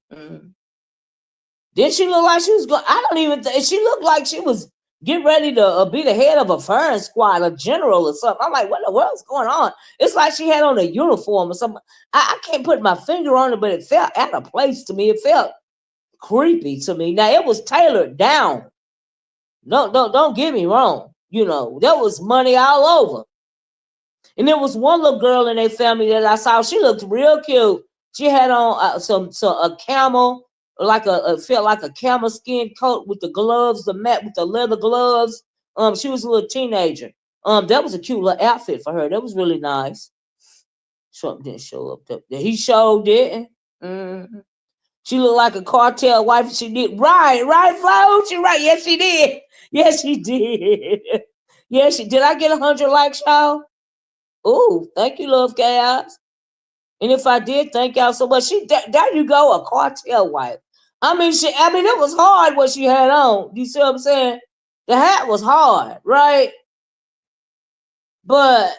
Did she look like she was going? I don't even think she looked like she was getting ready to be the head of a firing squad, a general or something. I'm like, what in the world's going on? It's like she had on a uniform or something. I can't put my finger on it, but it felt out of place to me. It felt creepy to me. Now it was tailored down. No, don't get me wrong. You know, there was money all over. And there was one little girl in their family that I saw. She looked real cute. She had on some a camel, like a felt like a camel skin coat with the gloves, the mat with the leather gloves. She was a little teenager. That was a cute little outfit for her. That was really nice. Trump didn't show up. He showed didn't. Mm-hmm. She looked like a cartel wife. She did right, Flouch. Right. Yes, she did. Yes, she did. Yes, she did. I get 100 likes, y'all? Ooh, thank you, Love Chaos. And if I did, thank y'all so much. There you go, a cartel wife. I mean, it was hard what she had on. You see what I'm saying? The hat was hard, right? But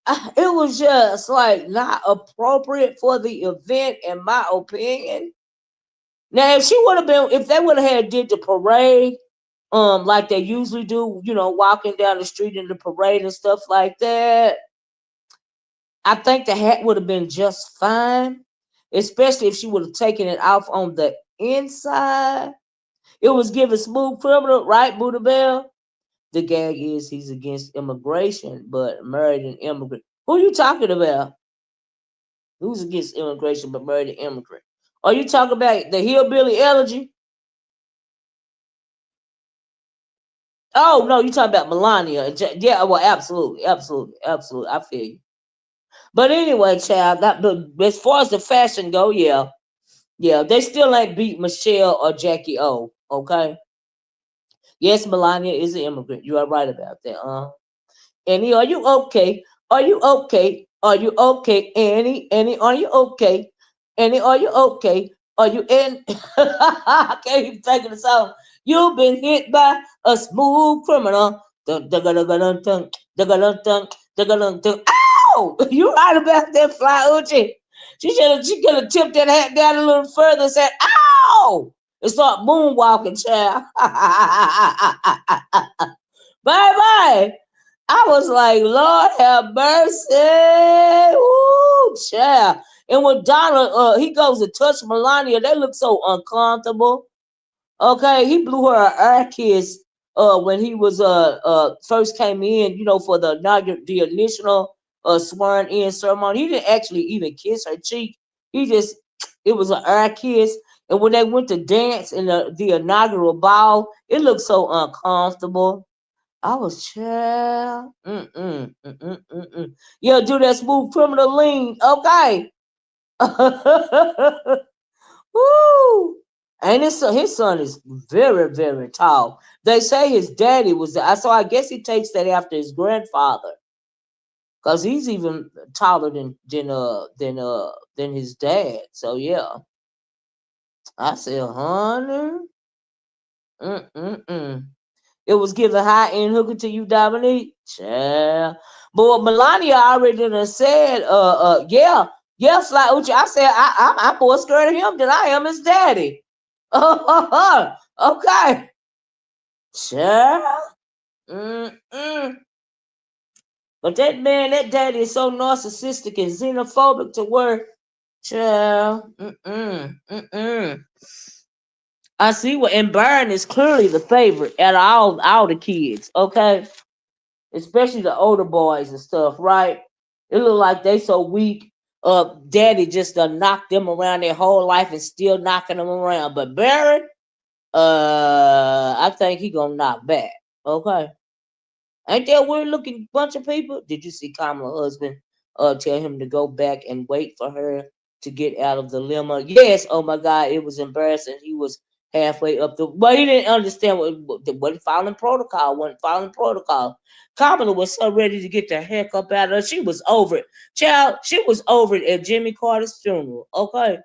it was just like not appropriate for the event, in my opinion. Now, if she would have been, if they would have had did the parade, like they usually do, you know, walking down the street in the parade and stuff like that, I think the hat would have been just fine, especially if she would have taken it off on the inside. It was giving smooth criminal, right, Buddha Bell? The gag is he's against immigration, but married an immigrant. Who you talking about? Who's against immigration but married an immigrant? Are you talking about the hillbilly elegy? Oh no, you talking about Melania? Yeah, well, absolutely, absolutely, absolutely. I feel you. But anyway, child, but as far as the fashion go, yeah, yeah, they still ain't beat Michelle or Jackie O. Okay. Yes, Melania is an immigrant. You are right about that. Annie, are you okay? Are you okay? Are you okay, Annie? Annie, are you okay? Annie, are you okay? Are you in? I can't even think of the song. You've been hit by a smooth criminal. Dun, dun, dun, dun, dun, dun, dun, dun, dun, dun, dun, dun. Ow! You right about that, Fly Uchi. She could have tipped that hat down a little further and said, "Ow!" and start moonwalking, child. Bye bye. I was like, Lord have mercy. Woo, child. And when Donald, he goes to touch Melania, they look so uncomfortable. Okay, he blew her an air kiss when he was first came in, you know, for the initial swearing in ceremony. He didn't actually even kiss her cheek. He just it was an air kiss. And when they went to dance in the inaugural ball, it looked so uncomfortable. I was child. Yeah, do that smooth criminal lean. Okay. Woo. And his son is very, very tall. They say his daddy was so I guess he takes that after his grandfather. Cause he's even taller than his dad. So yeah. I said, honey. Mm-mm-mm. It was giving high end hooker to you, Dominique. Yeah. But what Melania already done said, yeah, yeah, Sly Uchi. I said I'm more scared of him than I am his daddy. Okay. Child. Mm-mm. But that daddy is so narcissistic and xenophobic to where, child. Mm-mm. I see what, and Byron is clearly the favorite out of all the kids. Okay, especially the older boys and stuff, right? It look like they so weak. Daddy just done knocked them around their whole life and still knocking them around. But Barrett, I think he gonna knock back. Okay. Ain't that a weird looking bunch of people? Did you see Kamala's husband tell him to go back and wait for her to get out of the limo? Yes, oh my God, it was embarrassing. He was halfway up but he didn't understand what following protocol, wasn't following protocol. Kamala was so ready to get the heck up out of her. She was over it. Child, she was over it at Jimmy Carter's funeral. Okay.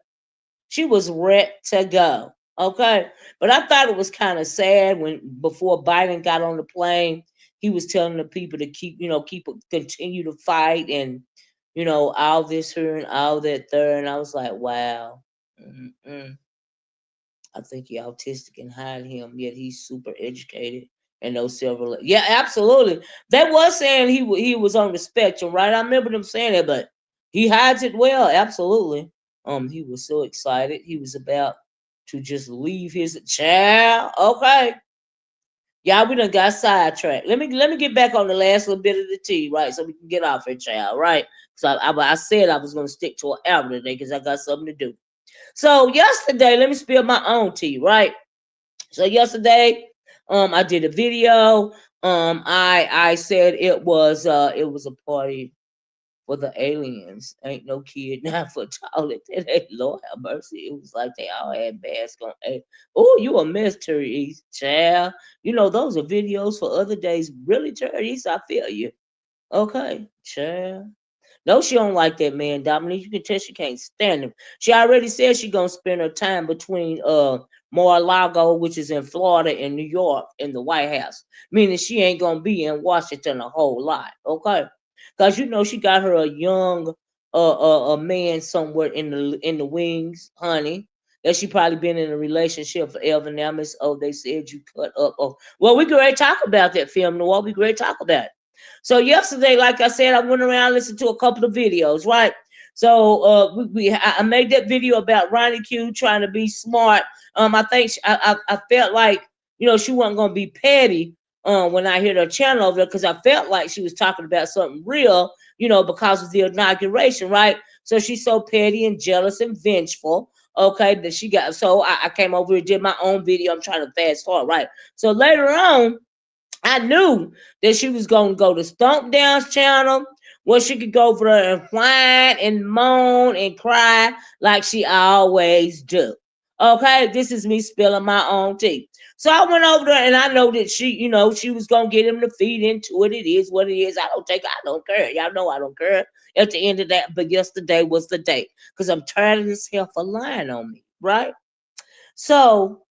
She was ready to go. Okay. But I thought it was kind of sad when before Biden got on the plane, he was telling the people to continue to fight and, all this here and all that there. And I was like, wow. Mm-mm. I think he autistic and hide him, yet he's super educated and knows several. Yeah, absolutely. They was saying he was on the spectrum, right? I remember them saying that, but he hides it well. Absolutely. He was so excited. He was about to just leave his child. Okay. Y'all, we done got sidetracked. Let me get back on the last little bit of the tea, right? So we can get off here, child, right? So I said I was gonna stick to an album today because I got something to do. So yesterday, let me spill my own tea, right? So yesterday, I did a video. I said it was a party for the aliens. Ain't no kid not for toilet. They Lord have mercy. It was like they all had masks on. Oh, you a mess, Therese, child. You know those are videos for other days. Really, Therese, I feel you. Okay, child. No, she don't like that man, Dominique. You can tell she can't stand him. She already said she gonna spend her time between Mar-a-Lago, which is in Florida, and New York in the White House. Meaning she ain't gonna be in Washington a whole lot. Okay. Cause you know she got her a young a man somewhere in the wings, honey. That she probably been in a relationship for Elvin Amos. Oh, they said you cut up. Oh, well, we great talk about that film noir. We great talk about it. So yesterday, like I said, I went around listened to a couple of videos, right? So I made that video about Ronnie Q trying to be smart. I think I felt like she wasn't gonna be petty when I heard her channel over there because I felt like she was talking about something real, because of the inauguration, right? So she's so petty and jealous and vengeful. Okay, that she got. So I came over and did my own video. I'm trying to fast forward, right? So later on, I knew that she was going to go to Stomp Down's channel where she could go over there and whine and moan and cry like she always do. Okay, this is me spilling my own tea. So I went over there and I know that she was going to get him to feed into it. It is what it is. I don't care. Y'all know I don't care at the end of that. But yesterday was the day because I'm tired of this hell for lying on me, right? So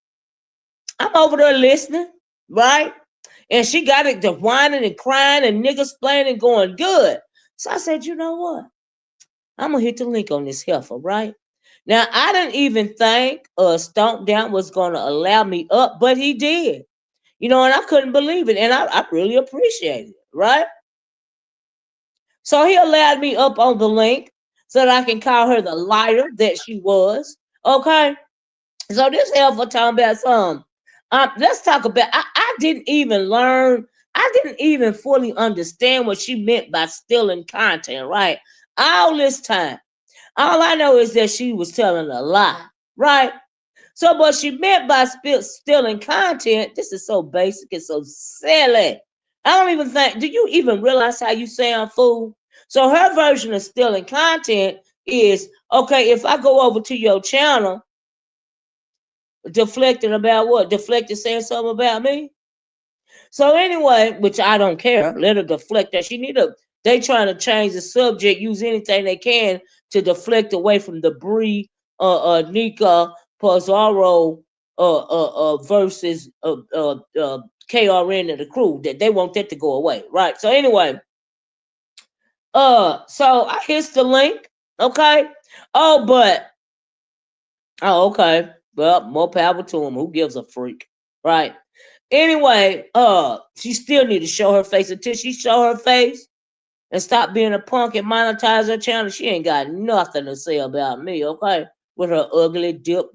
I'm over there listening, right? And she got it to whining and crying and niggas playing and going good. So I said, you know what? I'm gonna hit the link on this heifer, right? Now I didn't even think Stomp Down was gonna allow me up, but he did. And I couldn't believe it. And I really appreciate it, right? So he allowed me up on the link so that I can call her the liar that she was. Okay. So this heifer talking about some. Let's talk about. I didn't even learn. I didn't even fully understand what she meant by stealing content. Right, all this time, all I know is that she was telling a lie. Right. So what she meant by stealing content. This is so basic and so silly. I don't even think. Do you even realize how you sound, fool? So her version of stealing content is okay. If I go over to your channel deflecting about what? Deflecting saying something about me. So anyway, which I don't care. Let her deflect that. They trying to change the subject, use anything they can to deflect away from the Bree Nika Pizarro versus KRN and the crew. That they want that to go away. Right. So anyway, so I hit the link. Okay. Oh, but okay. Well, more power to him. Who gives a freak? Right. Anyway, she still need to show her face. Until she show her face and stop being a punk and monetize her channel, she ain't got nothing to say about me, okay? With her ugly duck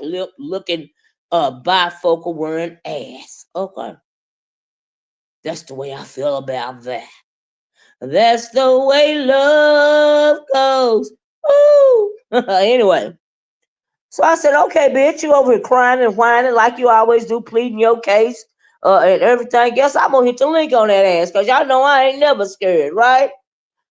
lip looking bifocal wearing ass. Okay. That's the way I feel about that. That's the way love goes. Ooh. Anyway. So I said, okay, bitch, you over here crying and whining like you always do, pleading your case and everything. Guess I'm going to hit the link on that ass because y'all know I ain't never scared, right?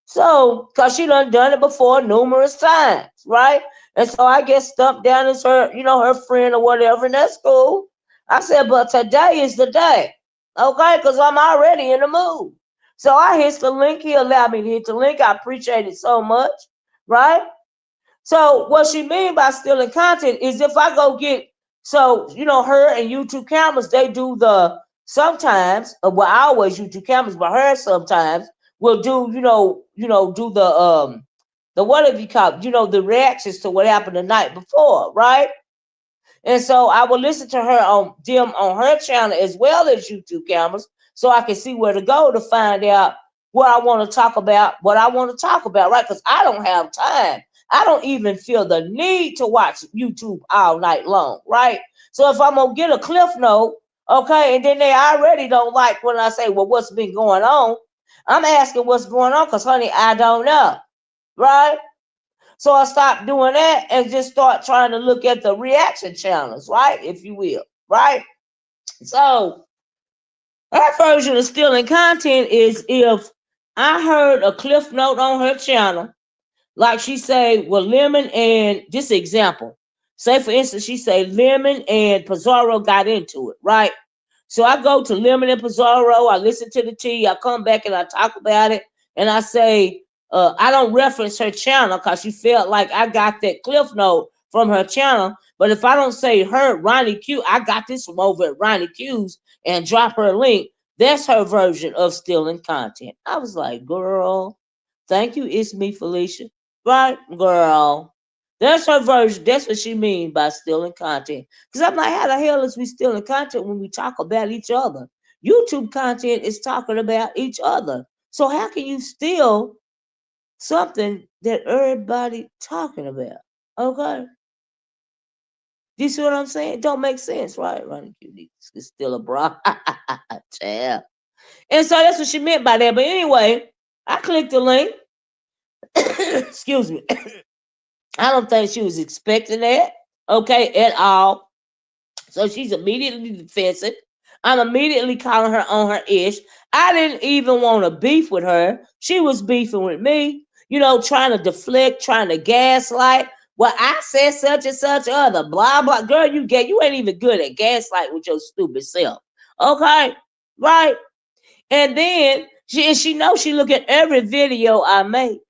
So, because she done it before numerous times, right? And so I get stumped down as her friend or whatever, and that's cool. I said, but today is the day, okay? Because I'm already in the mood. So I hit the link. He allowed me to hit the link. I appreciate it so much, right? So what she mean by stealing content is if I go get her and YouTube cameras, they do the sometimes well I always YouTube cameras, but her sometimes will do do the whatever you call the reactions to what happened the night before, right? And so I will listen to her on her channel as well as YouTube cameras, so I can see where to go to find out what I want to talk about, right? Because I don't have time. I don't even feel the need to watch YouTube all night long, right? So if I'm gonna get a cliff note, okay, and then they already don't like when I say, well, what's been going on? I'm asking what's going on because, honey, I don't know, right? So I stopped doing that and just start trying to look at the reaction channels, right? If you will, right? So her version of stealing content is if I heard a cliff note on her channel, like she say, well, Lemon and this example. Say for instance, she say Lemon and Pizarro got into it, right? So I go to Lemon and Pizarro, I listen to the tea, I come back and I talk about it, and I say, I don't reference her channel because she felt like I got that cliff note from her channel. But if I don't say her, Ronnie Q, I got this from over at Ronnie Q's and drop her link, that's her version of stealing content. I was like, girl, thank you, it's me, Felicia. Right, girl. That's her version. That's what she mean by stealing content. Because I'm like, how the hell is we stealing content when we talk about each other? YouTube content is talking about each other. So how can you steal something that everybody talking about? Okay. Do you see what I'm saying? It don't make sense, right? Ronnie Q is still a bra. Child. And so that's what she meant by that. But anyway, I clicked the link. Excuse me. I don't think she was expecting that, okay, at all. So she's immediately defensive. I'm immediately calling her on her ish. I didn't even want to beef with her. She was beefing with me, trying to deflect, trying to gaslight. Well, I said such and such other, blah, blah. Girl, you ain't even good at gaslight with your stupid self. Okay? Right? And then she knows she look at every video I make.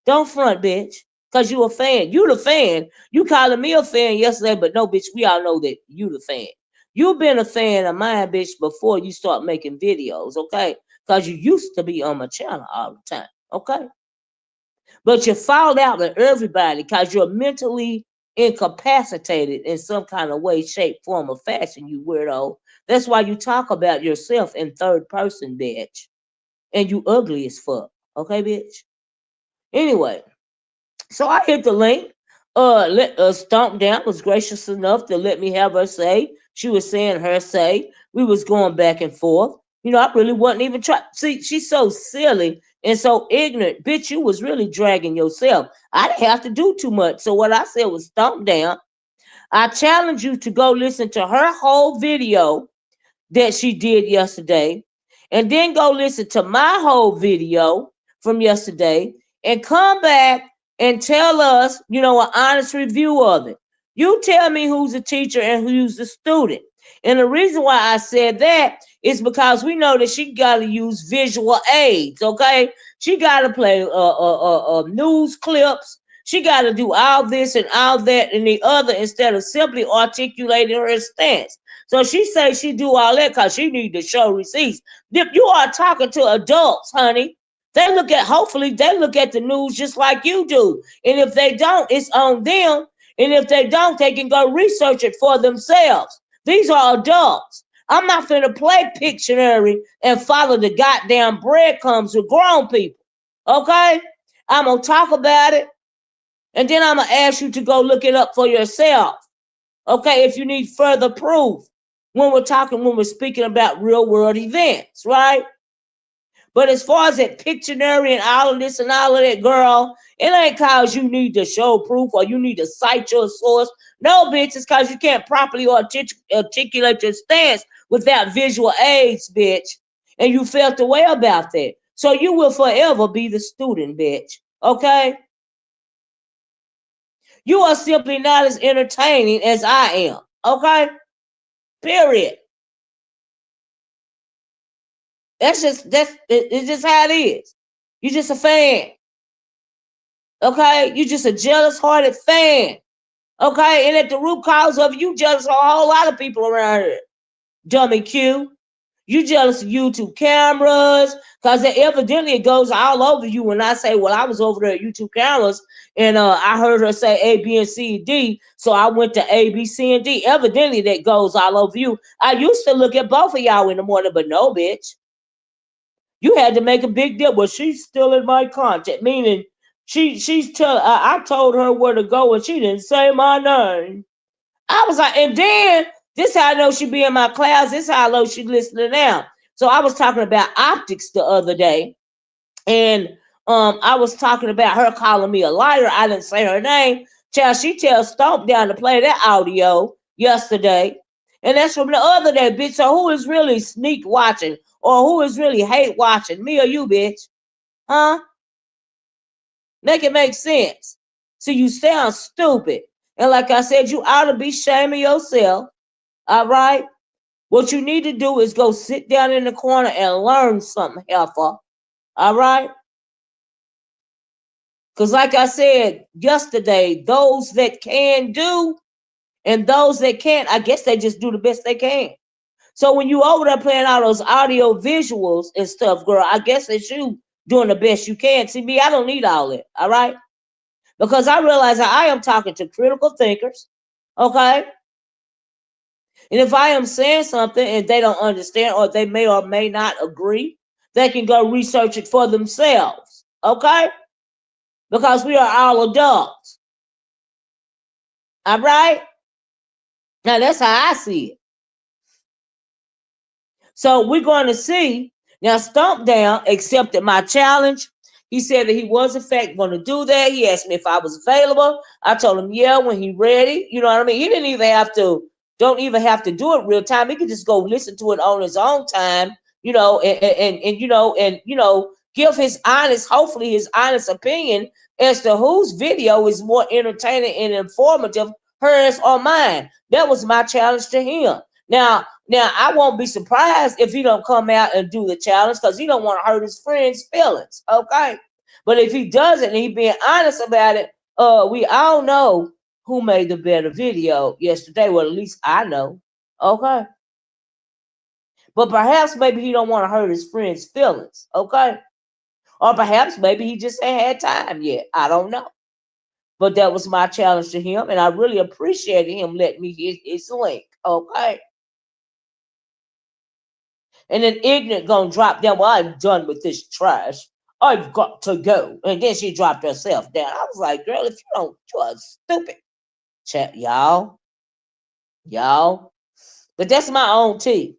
Don't front, bitch. Cause you a fan. You the fan. You calling me a fan yesterday, but no, bitch, we all know that you the fan. You been a fan of mine, bitch, before you start making videos, okay? Cause you used to be on my channel all the time, okay? But you fouled out with everybody because you're mentally incapacitated in some kind of way, shape, form, or fashion, you weirdo. That's why you talk about yourself in third person, bitch. And you ugly as fuck, okay, bitch? Anyway, so I hit the link. Stomp Down was gracious enough to let me have her say. She was saying her say. We was going back and forth. I really wasn't even trying. See, she's so silly and so ignorant. Bitch, you was really dragging yourself. I didn't have to do too much. So what I said was Stomp Down. I challenge you to go listen to her whole video that she did yesterday, and then go listen to my whole video from yesterday, and come back and tell us, an honest review of it. You tell me who's a teacher and who's a student. And the reason why I said that is because we know that she got to use visual aids, okay? She got to play news clips. She got to do all this and all that and the other instead of simply articulating her stance. So she say she do all that because she need to show receipts. If you are talking to adults, honey, hopefully they look at the news just like you do. And if they don't, it's on them. And if they don't, they can go research it for themselves. These are adults. I'm not finna play Pictionary and follow the goddamn breadcrumbs with grown people. Okay? I'm gonna talk about it, and then I'm gonna ask you to go look it up for yourself. Okay, if you need further proof when we're speaking about real world events, right? But as far as that Pictionary and all of this and all of that, girl, it ain't cause you need to show proof or you need to cite your source. No, bitch, it's cause you can't properly articulate your stance without visual aids, bitch. And you felt the way about that. So you will forever be the student, bitch. Okay? You are simply not as entertaining as I am. Okay? Period. It's just how it is. You're just a fan. Okay? You're just a jealous hearted fan. Okay? And at the root cause of you jealous of a whole lot of people around here. Dummy Q. You jealous of YouTube cameras, because evidently it goes all over you when I say, well, I was over there at YouTube cameras and I heard her say A, B, and C, and D, so I went to A, B, C, and D. Evidently that goes all over you. I used to look at both of y'all in the morning, but no, bitch. You had to make a big deal. Well, she's still in my content, meaning She's tell I told her where to go and she didn't say my name. I was like, and then this how I know she be in my class. This how I know she listening now. So I was talking about optics the other day, and I was talking about her calling me a liar. I didn't say her name. Child, she tells Stomp down to play that audio yesterday. And that's from the other day, bitch. So who is really sneak watching or who is really hate watching? Me or you, bitch? Huh? Make it make sense. So you sound stupid. And like I said, you ought to be shaming yourself. All right? What you need to do is go sit down in the corner and learn something, heifer. All right? Because, like I said yesterday, those that can do and those that can't, I guess they just do the best they can. So when you over there playing all those audio visuals and stuff, girl, I guess it's you doing the best you can. See, me, I don't need all that. All right? Because I realize that I am talking to critical thinkers. Okay? And if I am saying something and they don't understand or they may or may not agree, they can go research it for themselves. Okay? Because we are all adults. All right? Now that's how I see it. So we're going to see. Now Stomp Down accepted my challenge. He said that he was in fact going to do that. He asked me if I was available. I told him yeah when he ready. You know what I mean? He didn't even have to. Don't even have to do it real time. He could just go listen to it on his own time. You know, and give his honest, hopefully his honest opinion as to whose video is more entertaining and informative, hers or mine. That was my challenge to him. Now I won't be surprised if he don't come out and do the challenge because he don't want to hurt his friends' feelings. Okay, but if he doesn't, and he being honest about it, we all know who made the better video yesterday. Well, at least I know. Okay, but perhaps maybe he don't want to hurt his friends' feelings. Okay, or perhaps maybe he just ain't had time yet. I don't know. But that was my challenge to him, and I really appreciated him letting me hit his link. Okay. And then Ignorant gonna drop down. Well, I'm done with this trash. I've got to go. And then she dropped herself down. I was like, girl, if you don't, you are stupid. Chat, y'all. But that's my own tea.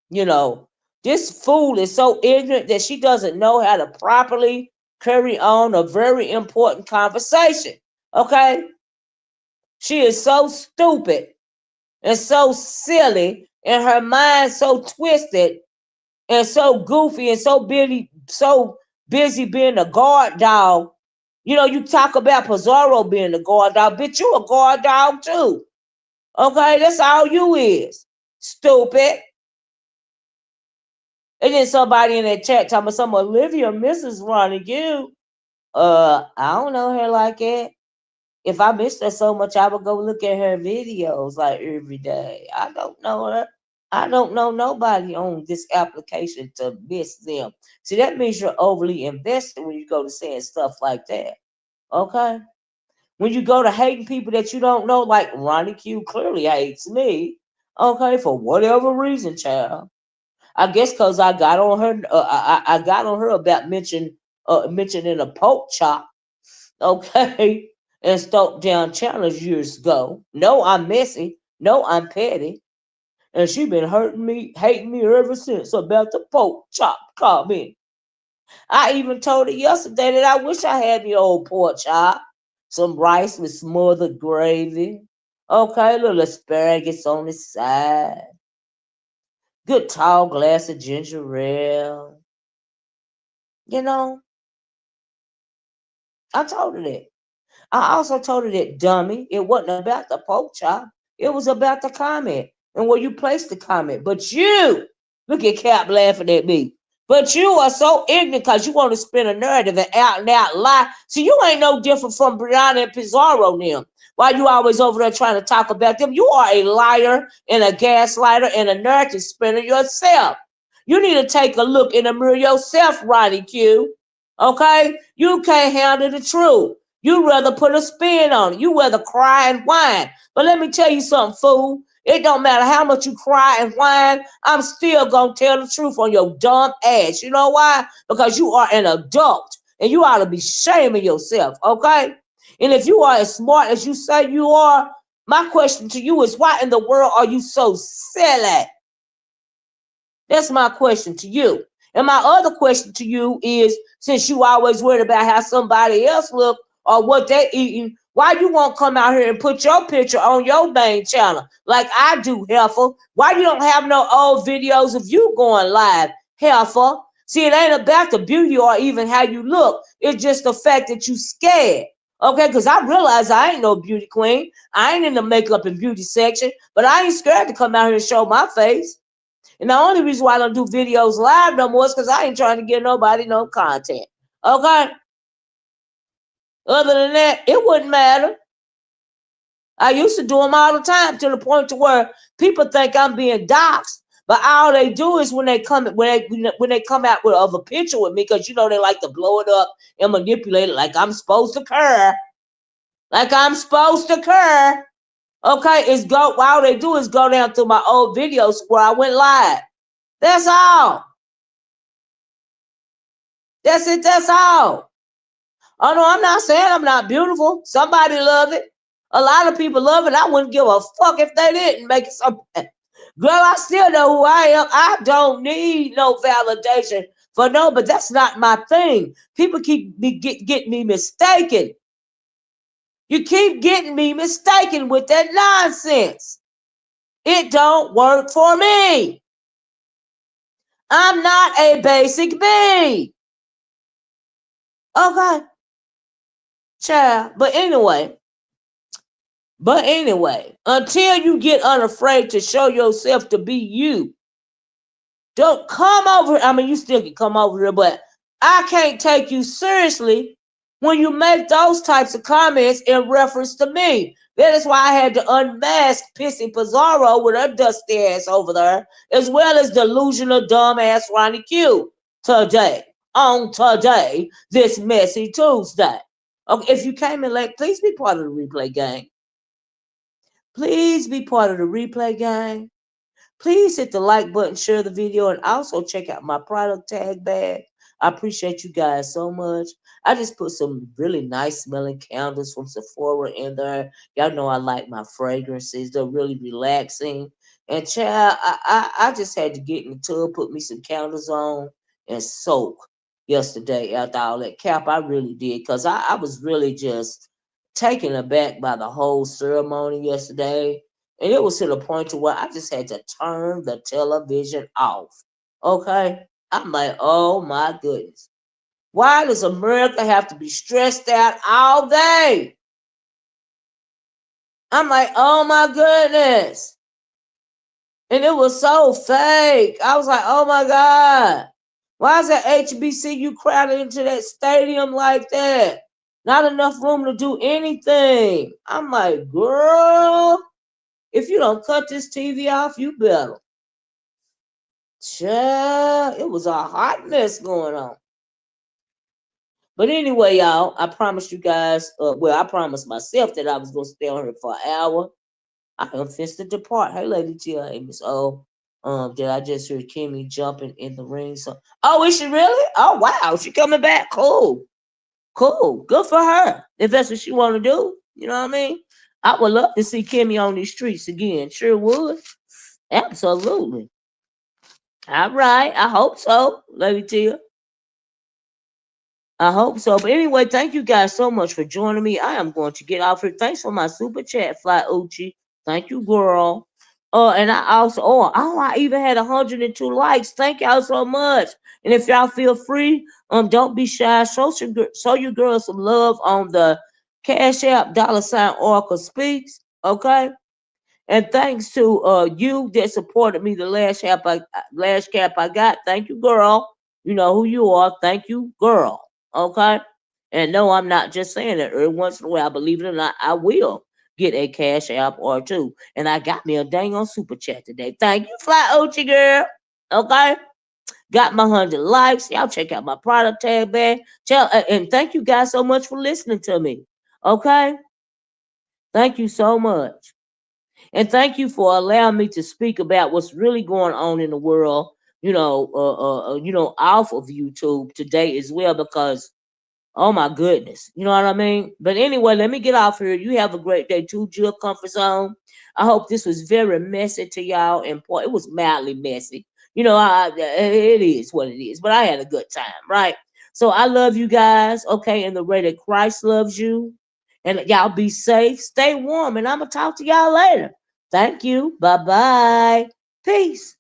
You know, this fool is so ignorant that she doesn't know how to properly carry on a very important conversation. Okay? She is so stupid and so silly and her mind so twisted and so goofy and so busy being a guard dog. You know, you talk about Pizarro being a guard dog, bitch, you a guard dog too. Okay, that's all you is. Stupid. And then somebody in that chat talking about some Olivia Mrs. Ronnie Q. I don't know her like that. If I missed her so much, I would go look at her videos like every day. I don't know her. I don't know nobody on this application to miss them. See, that means you're overly invested when you go to saying stuff like that. Okay? When you go to hating people that you don't know, like Ronnie Q clearly hates me. Okay, for whatever reason, child. I guess because I got on her. I got on her about mentioning a pork chop. Okay, and Stoke Down Challenge years ago. No, I'm messy. No, I'm petty. And she been hurting me, hating me ever since about the pork chop comment. I even told her yesterday that I wish I had the old pork chop. Some rice with smothered gravy. Okay, a little asparagus on the side. Good tall glass of ginger ale. You know, I told her that. I also told her that, dummy, it wasn't about the pork chop. It was about the comment and where you placed the comment. But you, look at Cap laughing at me. But you are so ignorant because you want to spin a narrative and out lie. See, you ain't no different from Brianna and Pizarro now. Why you always over there trying to talk about them? You are a liar and a gaslighter and a narrative spinner yourself. You need to take a look in the mirror yourself, Ronnie Q. Okay? You can't handle the truth. You rather put a spin on it. You rather cry and whine. But let me tell you something, fool. It don't matter how much you cry and whine. I'm still gonna tell the truth on your dumb ass. You know why? Because you are an adult. And you ought to be shaming yourself, okay? And if you are as smart as you say you are, my question to you is why in the world are you so silly? That's my question to you. And my other question to you is, since you always worried about how somebody else look or what they eating, why you won't come out here and put your picture on your main channel like I do, Heifer? Why you don't have no old videos of you going live, Heifer? See, it ain't about the beauty or even how you look. It's just the fact that you scared. Okay, because I realize I ain't no beauty queen. I ain't in the makeup and beauty section, but I ain't scared to come out here and show my face. And the only reason why I don't do videos live no more is because I ain't trying to give nobody no content. Okay? Other than that, it wouldn't matter. I used to do them all the time to the point to where people think I'm being doxxed, but all they do is when they come out with of a picture with me, because you know they like to blow it up and manipulate it like I'm supposed to care, like I'm supposed to care. Okay, is go all they do is go down through my old videos where I went live. That's all. That's it. That's all. Oh no, I'm not saying I'm not beautiful. Somebody love it. A lot of people love it. I wouldn't give a fuck if they didn't make it so. Girl, I still know who I am. I don't need no validation for no, but that's not my thing. People keep getting me mistaken. You keep getting me mistaken with that nonsense. It don't work for me. I'm not a basic bee. Okay, child. But anyway, until you get unafraid to show yourself to be you, don't come over. I mean, you still can come over here, but I can't take you seriously when you make those types of comments in reference to me. That is why I had to unmask Pissy Pizarro with her dusty ass over there, as well as delusional dumbass Ronnie Q today. On today, this messy Tuesday. Okay, if you came in late, please be part of the replay gang. Please be part of the replay gang. Please hit the like button, share the video, and also check out my product tag bag. I appreciate you guys so much. I just put some really nice smelling candles from Sephora in there. Y'all know I like my fragrances. They're really relaxing. And child, I just had to get in the tub, put me some candles on, and soak yesterday after all that cap. I really did because I was really just taken aback by the whole ceremony yesterday. And it was to the point to where I just had to turn the television off. Okay? I'm like, oh my goodness. Why does America have to be stressed out all day? I'm like, oh my goodness. And it was so fake. I was like, oh my God. Why is that HBCU crowded into that stadium like that? Not enough room to do anything. I'm like, girl, if you don't cut this TV off, you better. Child, it was a hot mess going on. But anyway, y'all, I promised you guys, I promised myself that I was going to stay on here for an hour. I am fixed to depart. Hey, Lady Tia, hey, Miss O. Did I just hear Kimmy jumping in the ring? So, oh, is she really? Oh, wow, she coming back. Cool, cool, good for her. If that's what she want to do, you know what I mean. I would love to see Kimmy on these streets again. Sure would. Absolutely. All right, I hope so, Lady Tia. I hope so. But anyway, thank you guys so much for joining me. I am going to get off here. Thanks for my super chat, Fly Uchi. Thank you, girl. And I also, I even had 102 likes. Thank y'all so much. And if y'all feel free, don't be shy. Show your girl some love on the Cash App $ Oracle Speaks. Okay. And thanks to you that supported me the last cap I got. Thank you, girl. You know who you are. Thank you, girl. Okay. And no, I'm not just saying that. Every once in a while, believe it or not, I will get a cash app or two. And I got me a dang on super chat today. Thank you, Fly Ochi girl. Okay. Got my 100 likes. Y'all check out my product tag bag. And thank you guys so much for listening to me. Okay. Thank you so much. And thank you for allowing me to speak about what's really going on in the world, off of YouTube today as well, because Oh my goodness. You know what I mean? But anyway, let me get off here. You have a great day too, Jill Comfort Zone. I hope this was very messy to y'all and it was mildly messy. You know, it is what it is, but I had a good time, right? So I love you guys, okay, in the way that Christ loves you. And y'all be safe, stay warm, and I'm gonna talk to y'all later. Thank you. Bye bye. Peace.